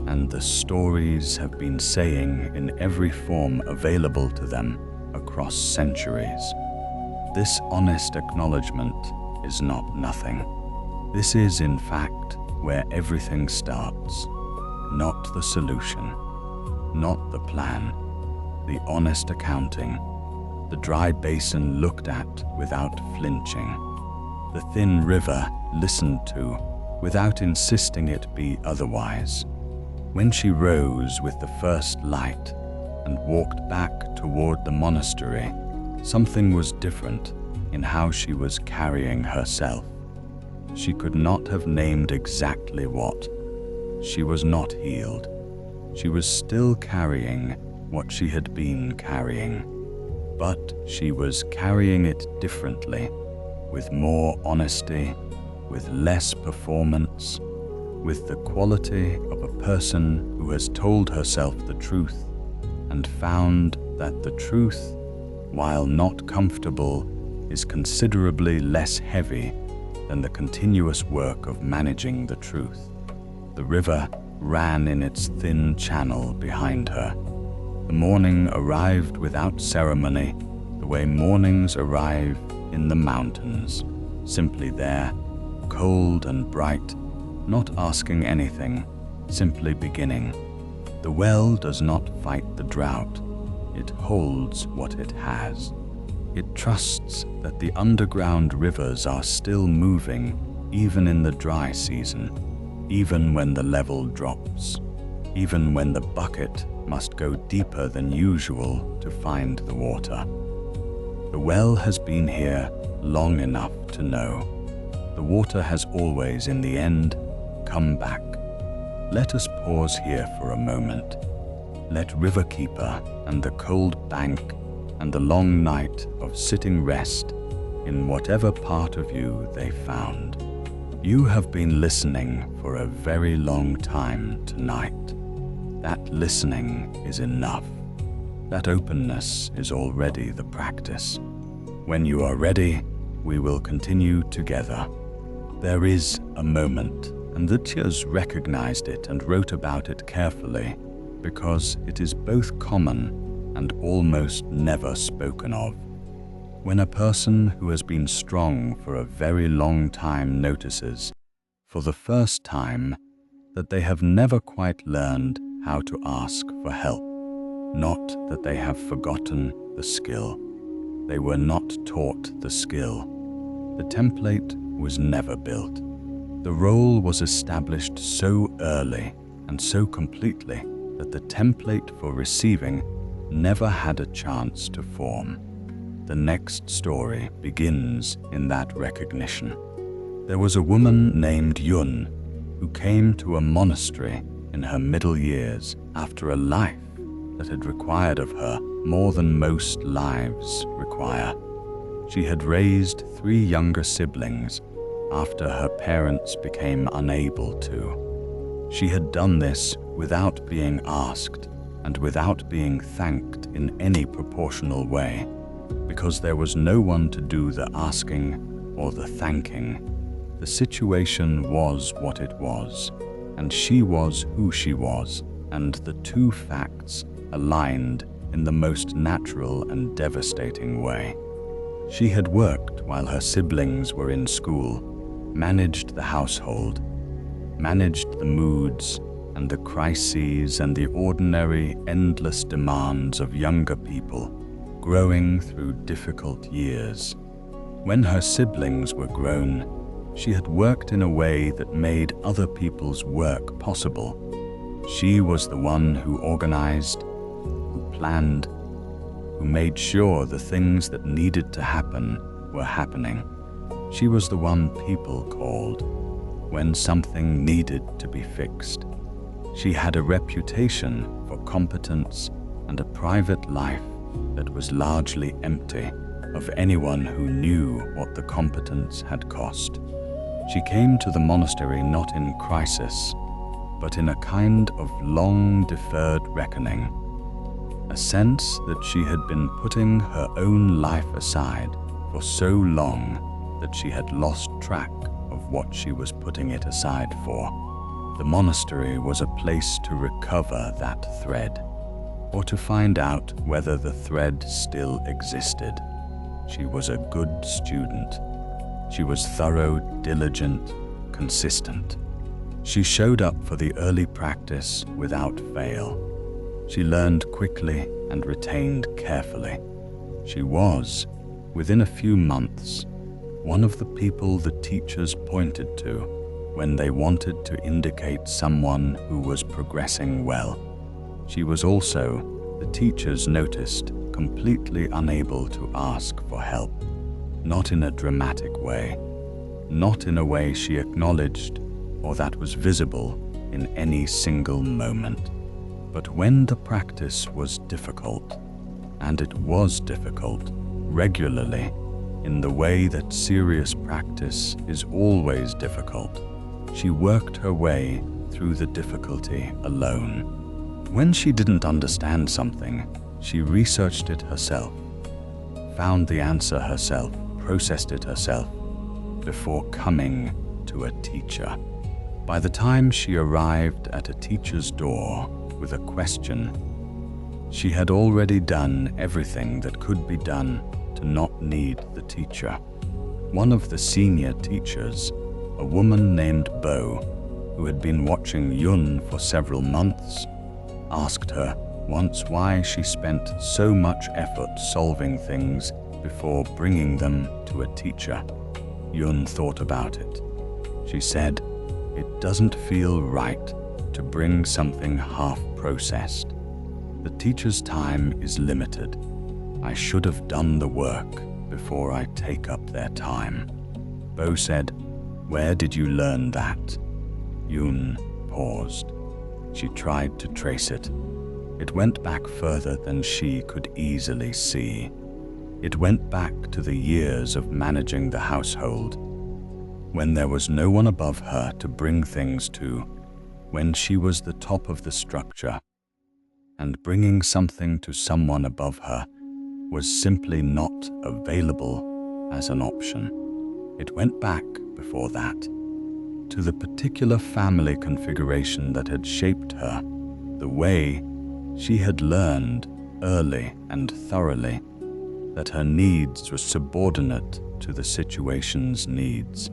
and the stories have been saying in every form available to them across centuries. This honest acknowledgement is not nothing. This is, in fact, where everything starts. Not the solution, not the plan, the honest accounting, the dry basin looked at without flinching, the thin river listened to without insisting it be otherwise. When she rose with the first light and walked back toward the monastery, something was different in how she was carrying herself. She could not have named exactly what. She was not healed. She was still carrying what she had been carrying, but she was carrying it differently, with more honesty, with less performance, with the quality of a person who has told herself the truth and found that the truth, while not comfortable, is considerably less heavy than the continuous work of managing the truth. The river ran in its thin channel behind her. The morning arrived without ceremony, the way mornings arrive in the mountains, simply there, cold and bright, not asking anything, simply beginning. The well does not fight the drought. It holds what it has. It trusts that the underground rivers are still moving even in the dry season. even when the level drops, even when the bucket must go deeper than usual to find the water. The well has been here long enough to know the water has always, in the end, come back. Let us pause here for a moment. Let Riverkeeper and the cold bank and the long night of sitting rest in whatever part of you they found. You have been listening for a very long time tonight. That listening is enough. That openness is already the practice. When you are ready, we will continue together. There is a moment, and the Chas recognized it and wrote about it carefully, because it is both common and almost never spoken of. When a person who has been strong for a very long time notices, for the first time, that they have never quite learned how to ask for help, not that they have forgotten the skill. They were not taught the skill. The template was never built. The role was established so early and so completely that the template for receiving never had a chance to form. The next story begins in that recognition. There was a woman named Yun who came to a monastery in her middle years after a life that had required of her more than most lives require. She had raised 3 younger siblings after her parents became unable to. She had done this without being asked and without being thanked in any proportional way, because there was no one to do the asking or the thanking. The situation was what it was, and she was who she was, and the two facts aligned in the most natural and devastating way. She had worked while her siblings were in school, managed the household, managed the moods and the crises and the ordinary, endless demands of younger people, growing through difficult years. When her siblings were grown, she had worked in a way that made other people's work possible. She was the one who organized, who planned, who made sure the things that needed to happen were happening. She was the one people called when something needed to be fixed. She had a reputation for competence and a private life that was largely empty of anyone who knew what the competence had cost. She came to the monastery not in crisis, but in a kind of long-deferred reckoning, a sense that she had been putting her own life aside for so long that she had lost track of what she was putting it aside for. The monastery was a place to recover that thread, or to find out whether the thread still existed. She was a good student. She was thorough, diligent, consistent. She showed up for the early practice without fail. She learned quickly and retained carefully. She was, within a few months, one of the people the teachers pointed to when they wanted to indicate someone who was progressing well. She was also, the teachers noticed, completely unable to ask for help. Not in a dramatic way, not in a way she acknowledged or that was visible in any single moment. But when the practice was difficult, and it was difficult, regularly, in the way that serious practice is always difficult, she worked her way through the difficulty alone. When she didn't understand something, she researched it herself, found the answer herself, processed it herself, before coming to a teacher. By the time she arrived at a teacher's door with a question, she had already done everything that could be done to not need the teacher. One of the senior teachers, a woman named Bo, who had been watching Yun for several months, asked her once why she spent so much effort solving things before bringing them to a teacher. Yun thought about it. She said, It doesn't feel right to bring something half-processed. The teacher's time is limited. I should have done the work before I take up their time. Bo said, "Where did you learn that?" Yun paused. She tried to trace it. It went back further than she could easily see. It went back to the years of managing the household, when there was no one above her to bring things to, when she was the top of the structure, and bringing something to someone above her was simply not available as an option. It went back before that, to the particular family configuration that had shaped her, the way she had learned early and thoroughly that her needs were subordinate to the situation's needs.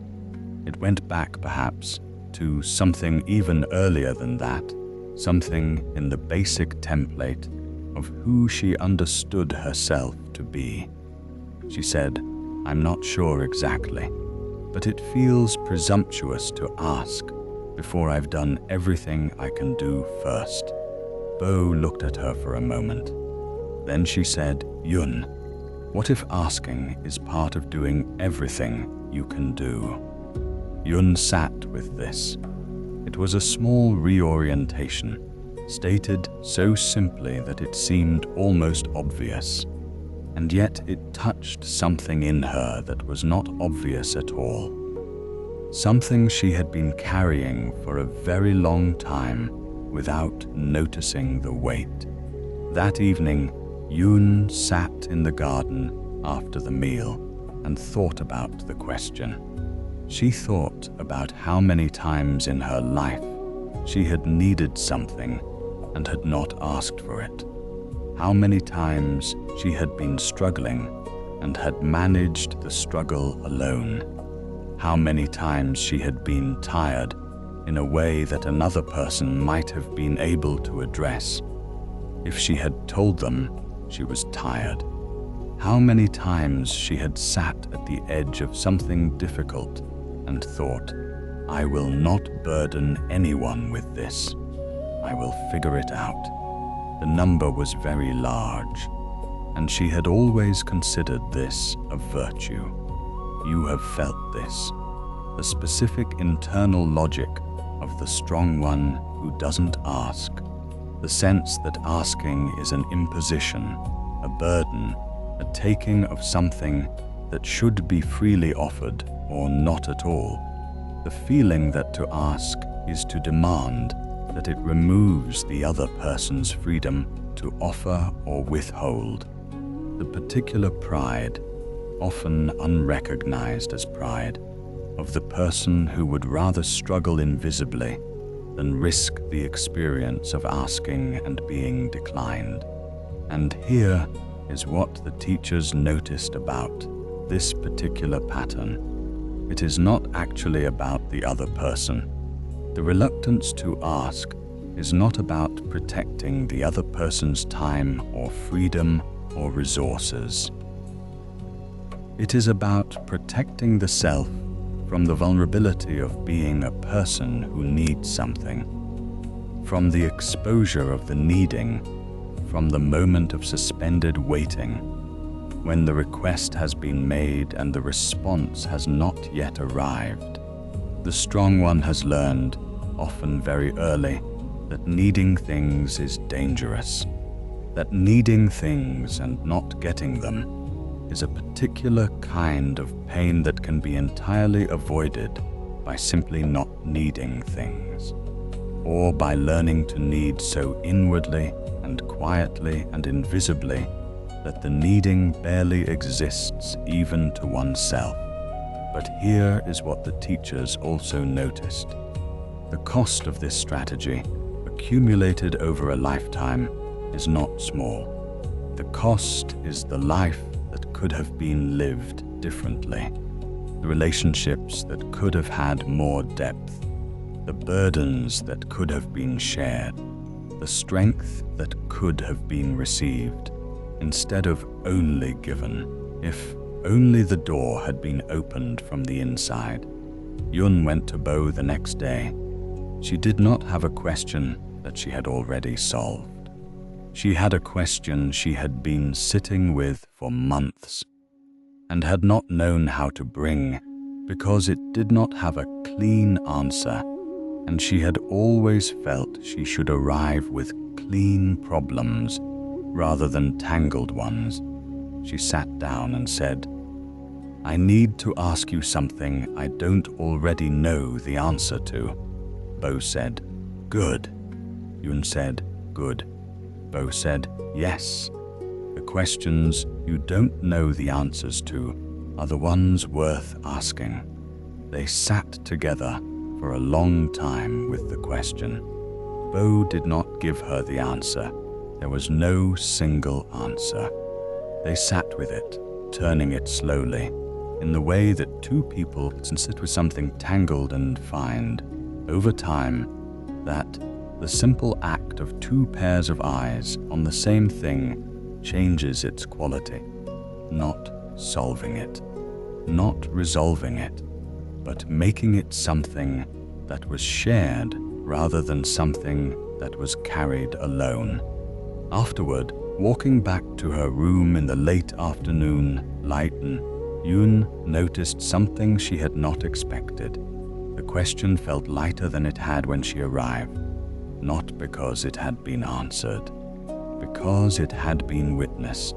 It went back, perhaps, to something even earlier than that, something in the basic template of who she understood herself to be. She said, "I'm not sure exactly, but it feels presumptuous to ask before I've done everything I can do first." Bo looked at her for a moment. Then she said, "Yun, what if asking is part of doing everything you can do?" Yun sat with this. It was a small reorientation, stated so simply that it seemed almost obvious, and yet it touched something in her that was not obvious at all. Something she had been carrying for a very long time without noticing the weight. That evening, Yun sat in the garden after the meal and thought about the question. She thought about how many times in her life she had needed something and had not asked for it. How many times she had been struggling and had managed the struggle alone. How many times she had been tired in a way that another person might have been able to address if she had told them she was tired. How many times she had sat at the edge of something difficult and thought, "I will not burden anyone with this. I will figure it out." The number was very large, and she had always considered this a virtue. You have felt this, the specific internal logic of the strong one who doesn't ask, the sense that asking is an imposition, a burden, a taking of something that should be freely offered or not at all. The feeling that to ask is to demand, that it removes the other person's freedom to offer or withhold. The particular pride, often unrecognized as pride, of the person who would rather struggle invisibly than risk the experience of asking and being declined. And here is what the teachers noticed about this particular pattern. It is not actually about the other person. The reluctance to ask is not about protecting the other person's time or freedom or resources. It is about protecting the self from the vulnerability of being a person who needs something, from the exposure of the needing, from the moment of suspended waiting, when the request has been made and the response has not yet arrived. The strong one has learned, often very early, that needing things is dangerous, that needing things and not getting them is a particular kind of pain that can be entirely avoided by simply not needing things, or by learning to need so inwardly and quietly and invisibly that the needing barely exists even to oneself. But here is what the teachers also noticed. The cost of this strategy, accumulated over a lifetime, is not small. The cost is the life that could have been lived differently, the relationships that could have had more depth, the burdens that could have been shared, the strength that could have been received, instead of only given, if only the door had been opened from the inside. Yun went to Bo the next day. She did not have a question that she had already solved. She had a question she had been sitting with for months and had not known how to bring because it did not have a clean answer, and she had always felt she should arrive with clean problems rather than tangled ones. She sat down and said, "I need to ask you something I don't already know the answer to." Bo said, "Good." Yun said, "Good." Bo said, "Yes. The questions you don't know the answers to are the ones worth asking." They sat together for a long time with the question. Bo did not give her the answer. There was no single answer. They sat with it, turning it slowly, in the way that two people can sit with something tangled and find, over time, that the simple act of two pairs of eyes on the same thing changes its quality, not solving it, not resolving it, but making it something that was shared rather than something that was carried alone. Afterward, walking back to her room in the late afternoon light, Yun noticed something she had not expected. The question felt lighter than it had when she arrived, not because it had been answered, because it had been witnessed,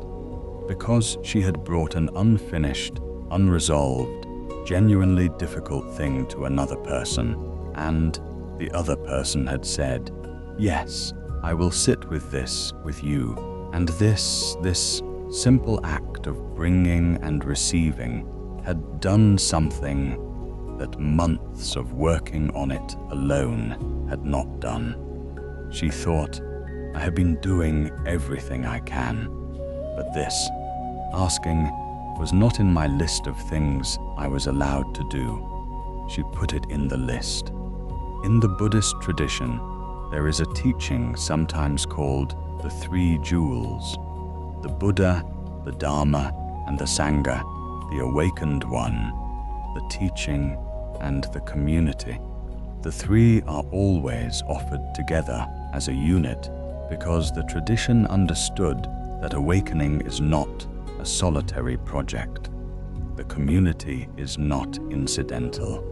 because she had brought an unfinished, unresolved, genuinely difficult thing to another person, and the other person had said, "Yes, I will sit with this with you." And this simple act of bringing and receiving had done something that months of working on it alone had not done. She thought, "I have been doing everything I can, but this, asking, was not in my list of things I was allowed to do." She put it in the list. In the Buddhist tradition, there is a teaching sometimes called the Three Jewels: the Buddha, the Dharma, and the Sangha, the awakened one, the teaching, and the community. The three are always offered together as a unit because the tradition understood that awakening is not a solitary project. The community is not incidental.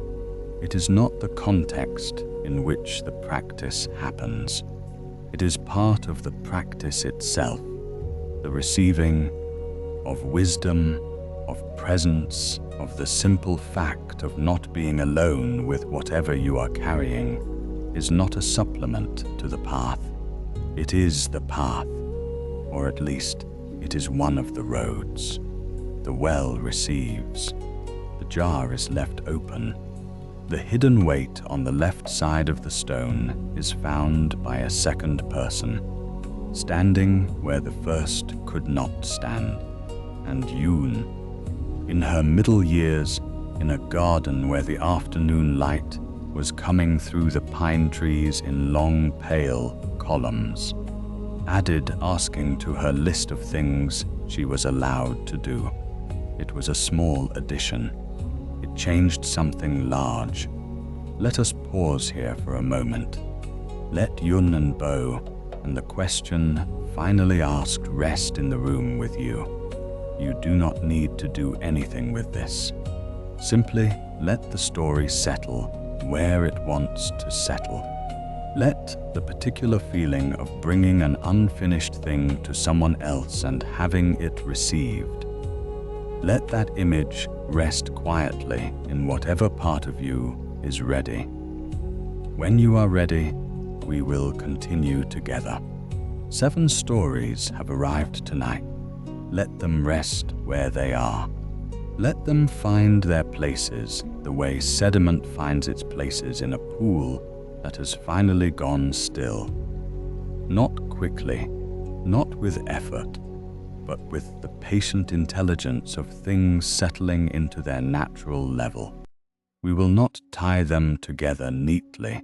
It is not the context in which the practice happens. It is part of the practice itself, the receiving of wisdom, of presence, of the simple fact of not being alone with whatever you are carrying is not a supplement to the path. It is the path, or at least it is one of the roads. The well receives. The jar is left open. The hidden weight on the left side of the stone is found by a second person, standing where the first could not stand. And Yun, in her middle years, in a garden where the afternoon light was coming through the pine trees in long, pale columns, added asking to her list of things she was allowed to do. It was a small addition. It changed something large. Let us pause here for a moment. Let Yun and Bo and the question finally asked rest in the room with you. You do not need to do anything with this. Simply let the story settle where it wants to settle. Let the particular feeling of bringing an unfinished thing to someone else and having it received. Let that image rest quietly in whatever part of you is ready. When you are ready, we will continue together. 7 stories have arrived tonight. Let them rest where they are. Let them find their places the way sediment finds its places in a pool that has finally gone still. Not quickly, not with effort, but with the patient intelligence of things settling into their natural level. We will not tie them together neatly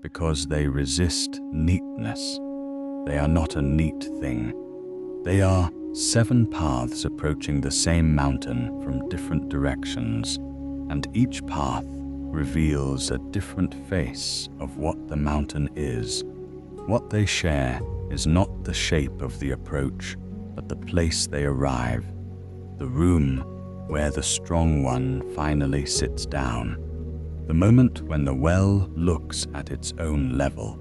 because they resist neatness. They are not a neat thing. They are 7 paths approaching the same mountain from different directions, and each path reveals a different face of what the mountain is. What they share is not the shape of the approach, but the place they arrive, the room where the strong one finally sits down, the moment when the well looks at its own level,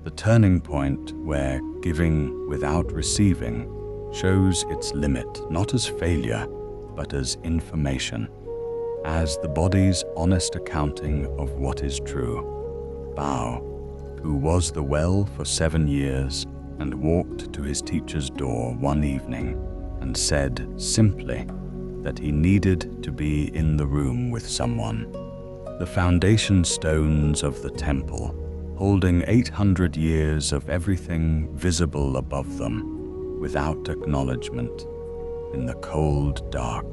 the turning point where giving without receiving shows its limit not as failure, but as information, as the body's honest accounting of what is true. Bao, who was the well for 7 years and walked to his teacher's door one evening and said simply that he needed to be in the room with someone. The foundation stones of the temple, holding 800 years of everything visible above them, without acknowledgement, in the cold dark.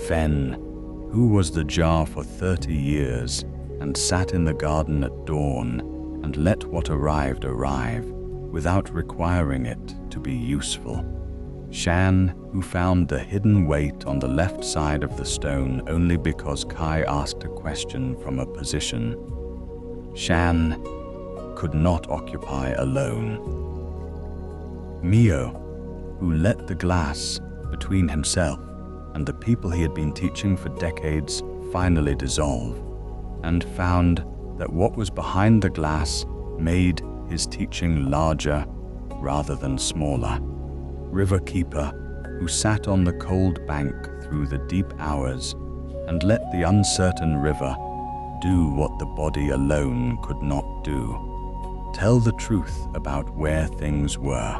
Fen, who was the jar for 30 years and sat in the garden at dawn and let what arrived arrive, without requiring it to be useful. Shan, who found the hidden weight on the left side of the stone only because Kai asked a question from a position. Shan could not occupy alone. Mio, who let the glass between himself and the people he had been teaching for decades finally dissolve, and found that what was behind the glass made his teaching larger rather than smaller. River Keeper, who sat on the cold bank through the deep hours and let the uncertain river do what the body alone could not do, tell the truth about where things were.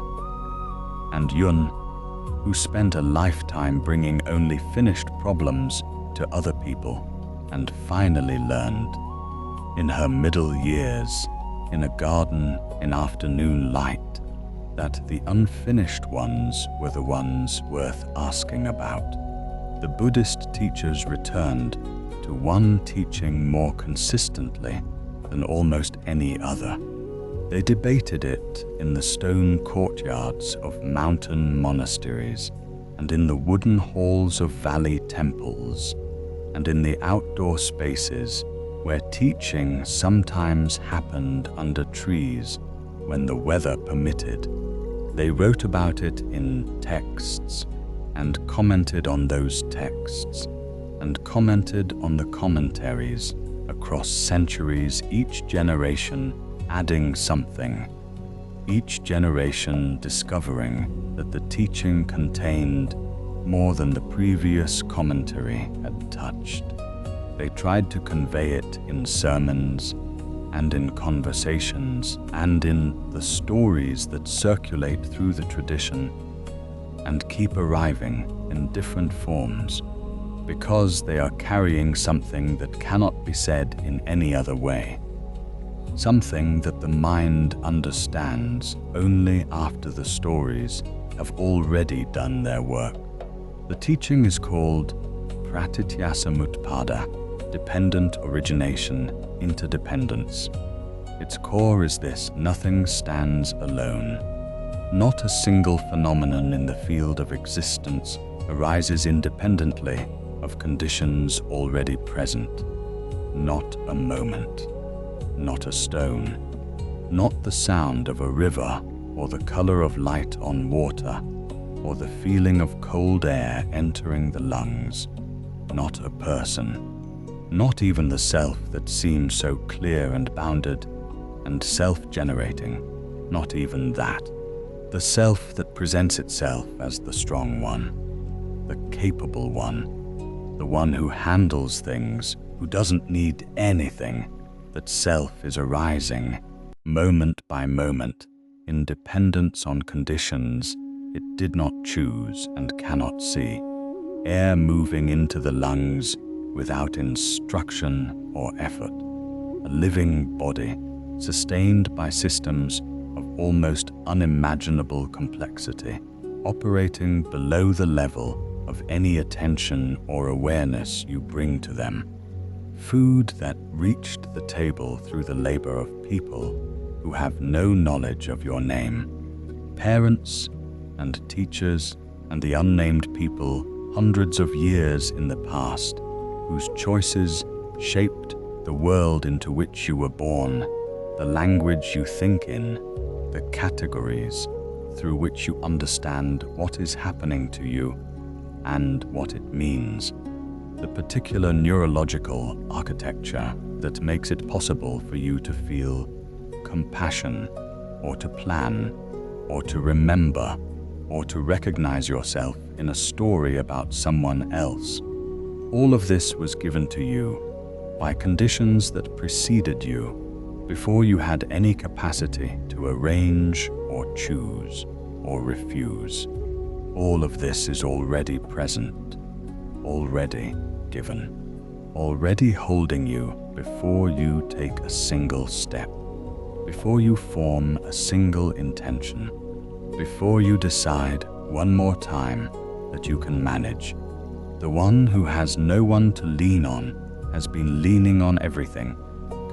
And Yun, who spent a lifetime bringing only finished problems to other people and finally learned, in her middle years, in a garden in afternoon light, that the unfinished ones were the ones worth asking about. The Buddhist teachers returned to one teaching more consistently than almost any other. They debated it in the stone courtyards of mountain monasteries, and in the wooden halls of valley temples, and in the outdoor spaces where teaching sometimes happened under trees when the weather permitted. They wrote about it in texts, and commented on those texts, and commented on the commentaries across centuries, each generation adding something, each generation discovering that the teaching contained more than the previous commentary had touched. They tried to convey it in sermons, and in conversations, and in the stories that circulate through the tradition, and keep arriving in different forms, because they are carrying something that cannot be said in any other way, something that the mind understands only after the stories have already done their work. The teaching is called Pratityasamutpada, dependent origination, interdependence. Its core is this: nothing stands alone. Not a single phenomenon in the field of existence arises independently of conditions already present. Not a moment, not a stone, not the sound of a river or the color of light on water or the feeling of cold air entering the lungs, not a person. Not even the self that seems so clear and bounded and self-generating, not even that. The self that presents itself as the strong one, the capable one, the one who handles things, who doesn't need anything. That self is arising, moment by moment, in dependence on conditions it did not choose and cannot see. Air moving into the lungs without instruction or effort. A living body, sustained by systems of almost unimaginable complexity, operating below the level of any attention or awareness you bring to them. Food that reached the table through the labor of people who have no knowledge of your name. Parents and teachers and the unnamed people hundreds of years in the past, whose choices shaped the world into which you were born, the language you think in, the categories through which you understand what is happening to you and what it means, the particular neurological architecture that makes it possible for you to feel compassion, or to plan, or to remember, or to recognize yourself in a story about someone else. All of this was given to you by conditions that preceded you before you had any capacity to arrange or choose or refuse. All of this is already present, already given, already holding you before you take a single step, before you form a single intention, before you decide one more time that you can manage. The one who has no one to lean on has been leaning on everything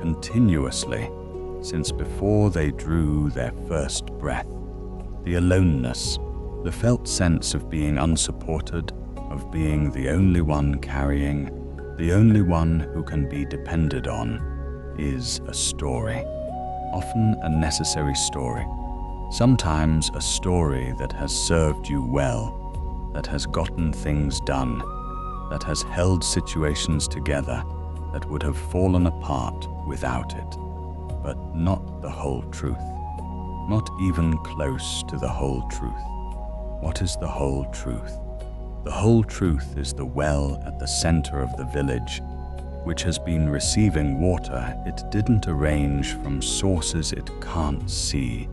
continuously since before they drew their first breath. The aloneness, the felt sense of being unsupported, of being the only one carrying, the only one who can be depended on, is a story, often a necessary story. Sometimes a story that has served you well, that has gotten things done, that has held situations together that would have fallen apart without it, but not the whole truth, not even close to the whole truth. What is the whole truth? The whole truth is the well at the center of the village, which has been receiving water it didn't arrange from sources it can't see,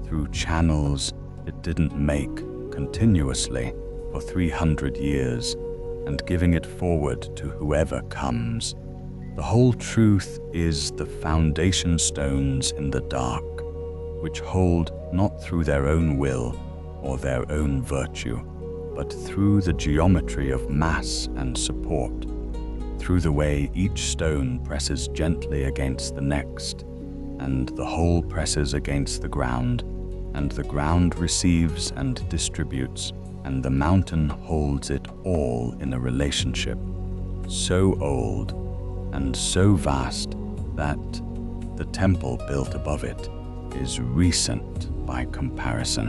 through channels it didn't make continuously for 300 years, and giving it forward to whoever comes. The whole truth is the foundation stones in the dark, which hold not through their own will or their own virtue, but through the geometry of mass and support, through the way each stone presses gently against the next, and the whole presses against the ground, and the ground receives and distributes, and the mountain holds it all in a relationship so old and so vast that the temple built above it is recent by comparison.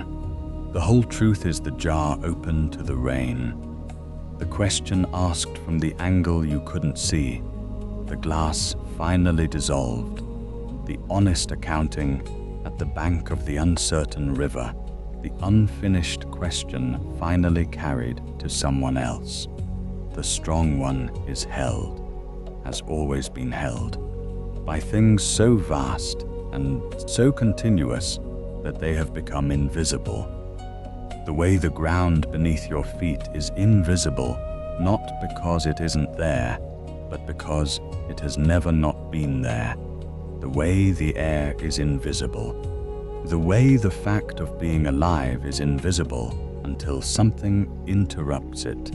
The whole truth is the jar open to the rain, the question asked from the angle you couldn't see, the glass finally dissolved, the honest accounting at the bank of the uncertain river, the unfinished question finally carried to someone else. The strong one is held, has always been held, by things so vast and so continuous that they have become invisible. The way the ground beneath your feet is invisible, not because it isn't there, but because it has never not been there. The way the air is invisible. The way the fact of being alive is invisible until something interrupts it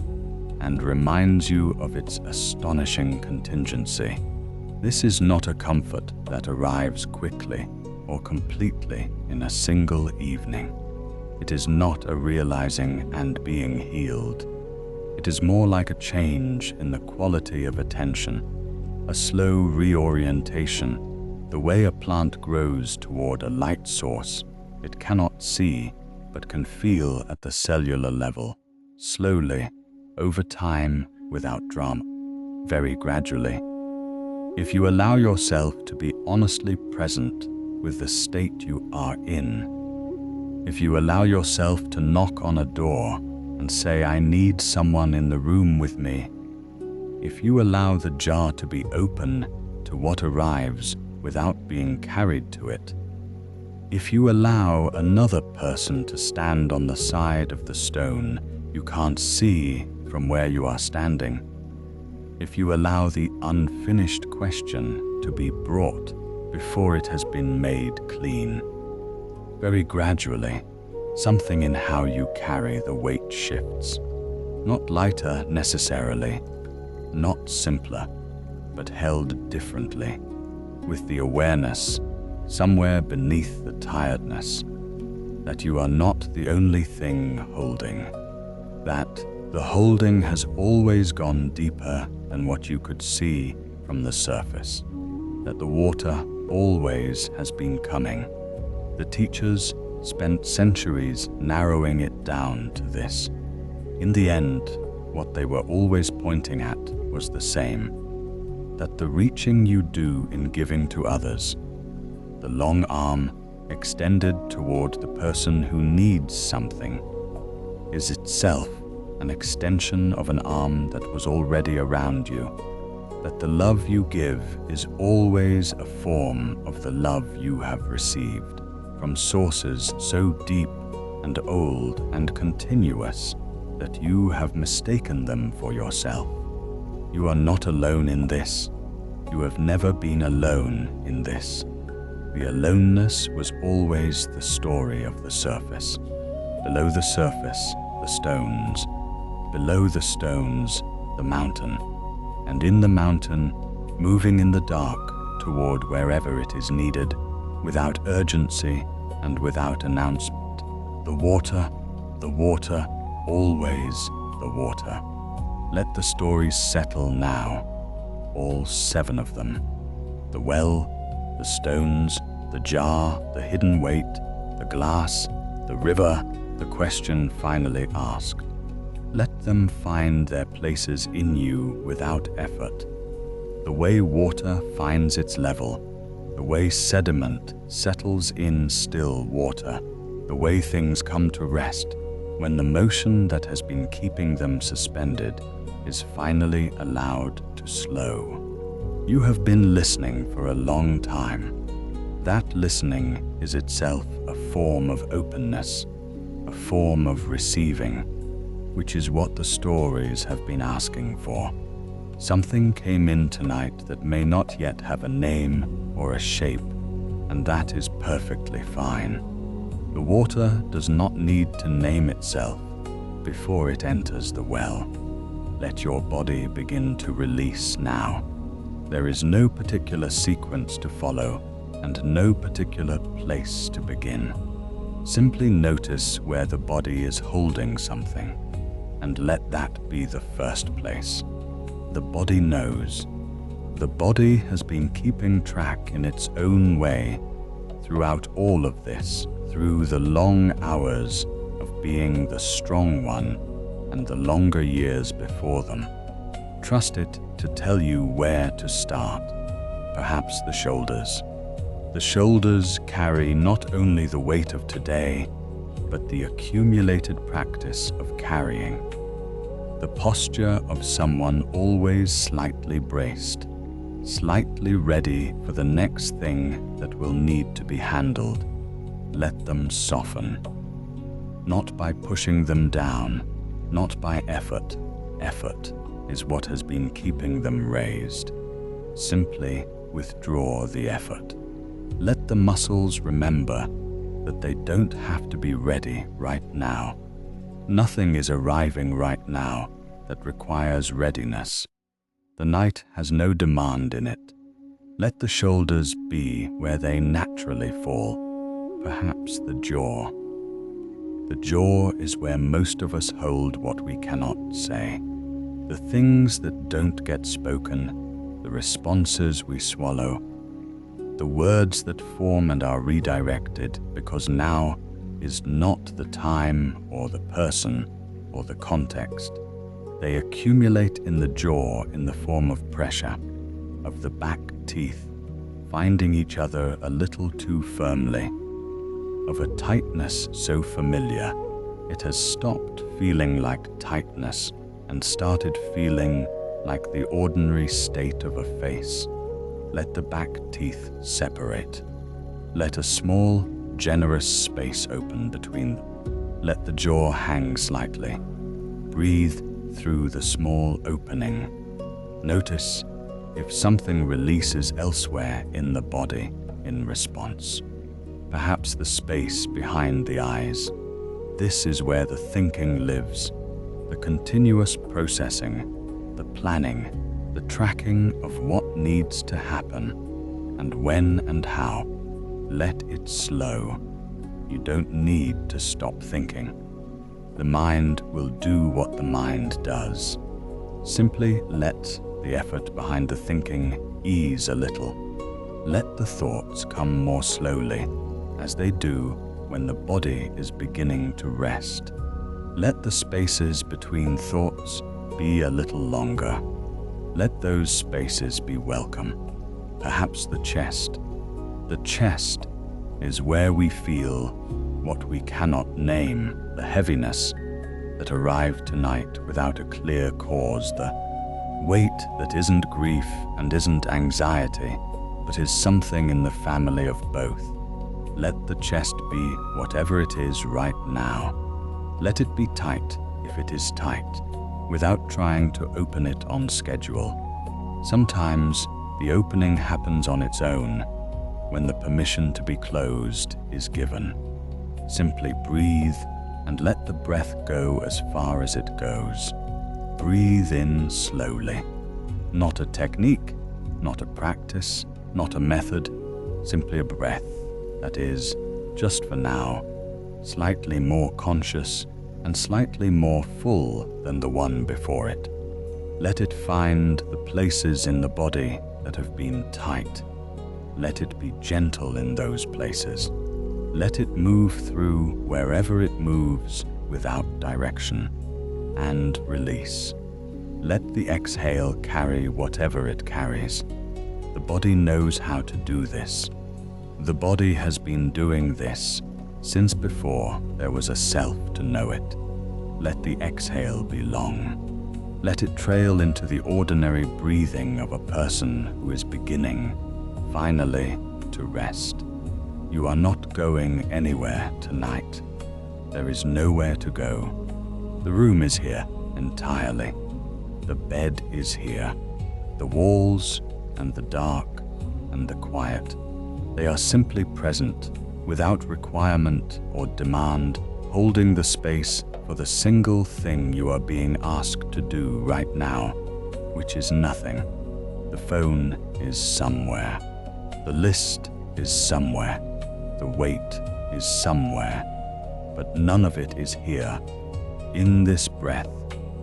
and reminds you of its astonishing contingency. This is not a comfort that arrives quickly or completely in a single evening. It is not a realizing and being healed. It is more like a change in the quality of attention, a slow reorientation, the way a plant grows toward a light source it cannot see but can feel at the cellular level, slowly, over time, without drama, very gradually. If you allow yourself to be honestly present with the state you are in, if you allow yourself to knock on a door and say, "I need someone in the room with me," if you allow the jar to be open to what arrives without being carried to it, if you allow another person to stand on the side of the stone you can't see from where you are standing, if you allow the unfinished question to be brought before it has been made clean, very gradually, something in how you carry the weight shifts. Not lighter necessarily, not simpler, but held differently, with the awareness, somewhere beneath the tiredness, that you are not the only thing holding, that the holding has always gone deeper than what you could see from the surface, that the water always has been coming. The teachers spent centuries narrowing it down to this. In the end, what they were always pointing at was the same, that the reaching you do in giving to others, the long arm extended toward the person who needs something, is itself an extension of an arm that was already around you, that the love you give is always a form of the love you have received from sources so deep and old and continuous that you have mistaken them for yourself. You are not alone in this. You have never been alone in this. The aloneness was always the story of the surface. Below the surface, the stones. Below the stones, the mountain. And in the mountain, moving in the dark toward wherever it is needed, without urgency and without announcement. The water, always the water. Let the stories settle now, all 7 of them. The well, the stones, the jar, the hidden weight, the glass, the river, the question finally asked. Let them find their places in you without effort. The way water finds its level, the way sediment settles in still water, the way things come to rest when the motion that has been keeping them suspended is finally allowed to slow. You have been listening for a long time. That listening is itself a form of openness, a form of receiving, which is what the stories have been asking for. Something came in tonight that may not yet have a name or a shape, and that is perfectly fine. The water does not need to name itself before it enters the well. Let your body begin to release now. There is no particular sequence to follow and no particular place to begin. Simply notice where the body is holding something, and let that be the first place. The body knows. The body has been keeping track in its own way throughout all of this, through the long hours of being the strong one and the longer years before them. Trust it to tell you where to start. Perhaps the shoulders. The shoulders carry not only the weight of today, but the accumulated practice of carrying. The posture of someone always slightly braced, slightly ready for the next thing that will need to be handled. Let them soften. Not by pushing them down, not by effort. Effort is what has been keeping them raised. Simply withdraw the effort. Let the muscles remember that they don't have to be ready right now. Nothing is arriving right now that requires readiness. The night has no demand in it. Let the shoulders be where they naturally fall, perhaps the jaw. The jaw is where most of us hold what we cannot say. The things that don't get spoken, the responses we swallow, the words that form and are redirected because now is not the time or the person or the context. They accumulate in the jaw in the form of pressure, of the back teeth, finding each other a little too firmly, of a tightness so familiar, it has stopped feeling like tightness and started feeling like the ordinary state of a face. Let the back teeth separate. Let a small, generous space open between them. Let the jaw hang slightly. Breathe through the small opening. Notice if something releases elsewhere in the body in response. Perhaps the space behind the eyes. This is where the thinking lives, the continuous processing, the planning, the tracking of what needs to happen, and when and how. Let it slow. You don't need to stop thinking. The mind will do what the mind does. Simply let the effort behind the thinking ease a little. Let the thoughts come more slowly, as they do when the body is beginning to rest. Let the spaces between thoughts be a little longer. Let those spaces be welcome. Perhaps the chest. The chest is where we feel what we cannot name, the heaviness that arrived tonight without a clear cause, the weight that isn't grief and isn't anxiety, but is something in the family of both. Let the chest be whatever it is right now. Let it be tight if it is tight, without trying to open it on schedule. Sometimes the opening happens on its own when the permission to be closed is given. Simply breathe and let the breath go as far as it goes. Breathe in slowly. Not a technique, not a practice, not a method, simply a breath that is, just for now, slightly more conscious and slightly more full than the one before it. Let it find the places in the body that have been tight. Let it be gentle in those places. Let it move through wherever it moves without direction, and release. Let the exhale carry whatever it carries. The body knows how to do this. The body has been doing this since before there was a self to know it. Let the exhale be long. Let it trail into the ordinary breathing of a person who is beginning, finally, to rest. You are not going anywhere tonight. There is nowhere to go. The room is here entirely. The bed is here. The walls and the dark and the quiet. They are simply present, without requirement or demand, holding the space for the single thing you are being asked to do right now, which is nothing. The phone is somewhere. The list is somewhere. The weight is somewhere. But none of it is here. In this breath,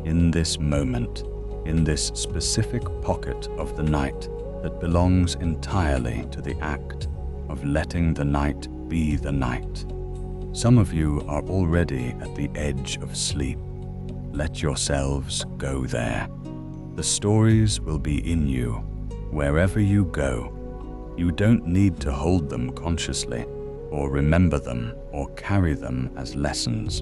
in this moment, in this specific pocket of the night that belongs entirely to the act of letting the night be the night. Some of you are already at the edge of sleep. Let yourselves go there. The stories will be in you, wherever you go. You don't need to hold them consciously, or remember them, or carry them as lessons.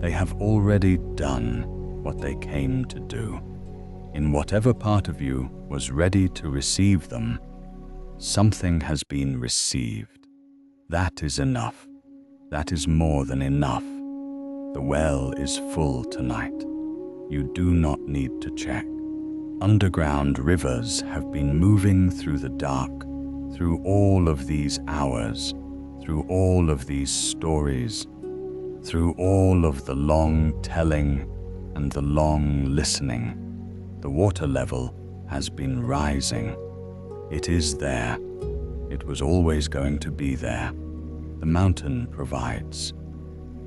They have already done what they came to do. In whatever part of you was ready to receive them, something has been received. That is enough. That is more than enough. The well is full tonight. You do not need to check. Underground rivers have been moving through the dark, through all of these hours, through all of these stories, through all of the long telling and the long listening. The water level has been rising. It is there. It was always going to be there. The mountain provides.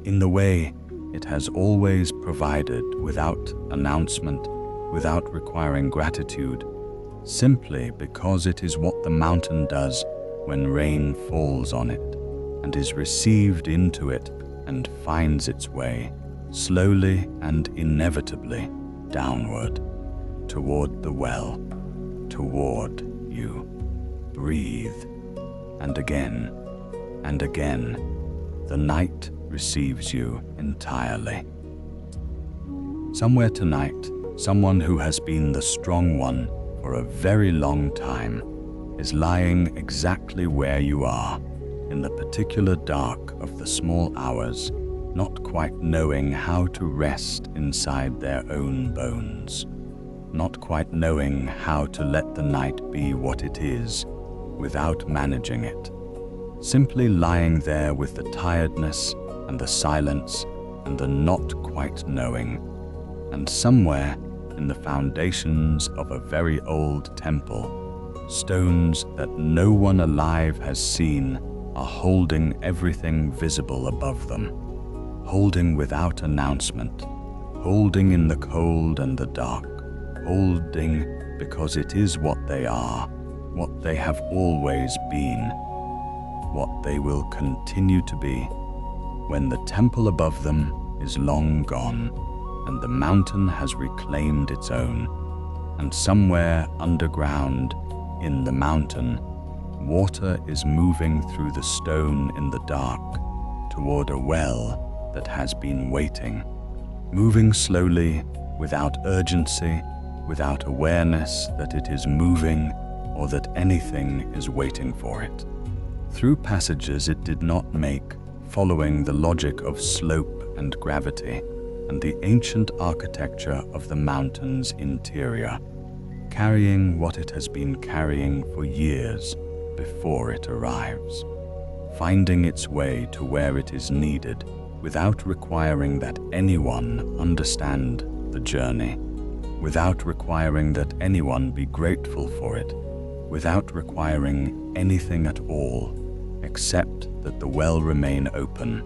In the way it has always provided, without announcement, without requiring gratitude, simply because it is what the mountain does when rain falls on it and is received into it and finds its way, slowly and inevitably, downward, toward the well, toward you. Breathe, and again, the night receives you entirely. Somewhere tonight, someone who has been the strong one for a very long time is lying exactly where you are, in the particular dark of the small hours, not quite knowing how to rest inside their own bones, not quite knowing how to let the night be what it is without managing it, simply lying there with the tiredness and the silence and the not quite knowing. And somewhere in the foundations of a very old temple, stones that no one alive has seen are holding everything visible above them, holding without announcement, holding in the cold and the dark, holding because it is what they are, what they have always been, what they will continue to be when the temple above them is long gone and the mountain has reclaimed its own, and somewhere underground in the mountain, water is moving through the stone in the dark toward a well that has been waiting, moving slowly, without urgency, without awareness that it is moving or that anything is waiting for it. Through passages it did not make, following the logic of slope and gravity and the ancient architecture of the mountain's interior, carrying what it has been carrying for years before it arrives, finding its way to where it is needed without requiring that anyone understand the journey, without requiring that anyone be grateful for it, without requiring anything at all except that the well remain open.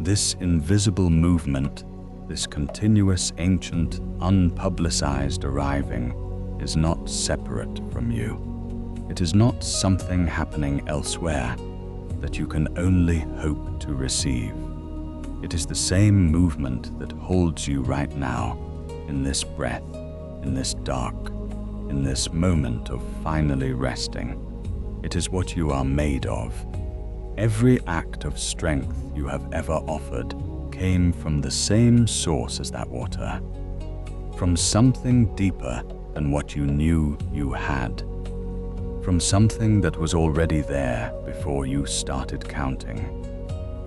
This invisible movement, this continuous ancient unpublicized arriving, is not separate from you. It is not something happening elsewhere that you can only hope to receive. It is the same movement that holds you right now, in this breath, in this dark, in this moment of finally resting. It is what you are made of. Every act of strength you have ever offered came from the same source as that water, from something deeper than what you knew you had, from something that was already there before you started counting,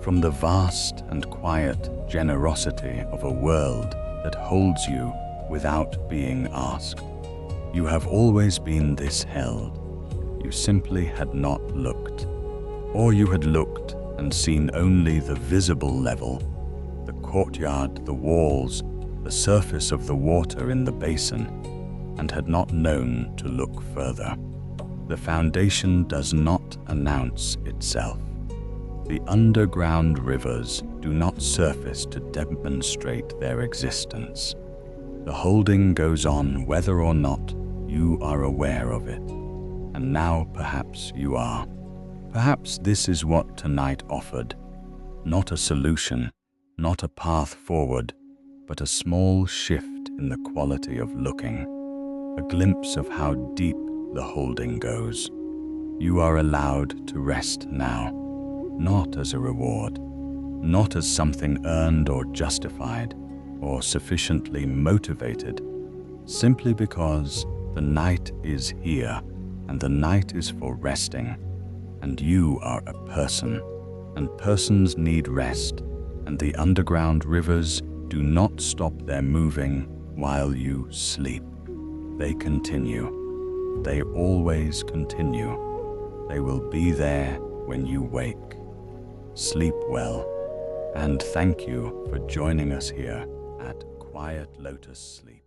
from the vast and quiet generosity of a world that holds you without being asked. You have always been this held. You simply had not looked, or you had looked and seen only the visible level, the courtyard, the walls, the surface of the water in the basin, and had not known to look further. The foundation does not announce itself. The underground rivers do not surface to demonstrate their existence. The holding goes on whether or not you are aware of it. And now perhaps you are. Perhaps this is what tonight offered. Not a solution, not a path forward, but a small shift in the quality of looking. A glimpse of how deep the holding goes. You are allowed to rest now, not as a reward, not as something earned or justified or sufficiently motivated, simply because the night is here and the night is for resting, and you are a person, and persons need rest, and the underground rivers do not stop their moving while you sleep. They continue. They always continue. They will be there when you wake. Sleep well, and thank you for joining us here at Quiet Lotus Sleep.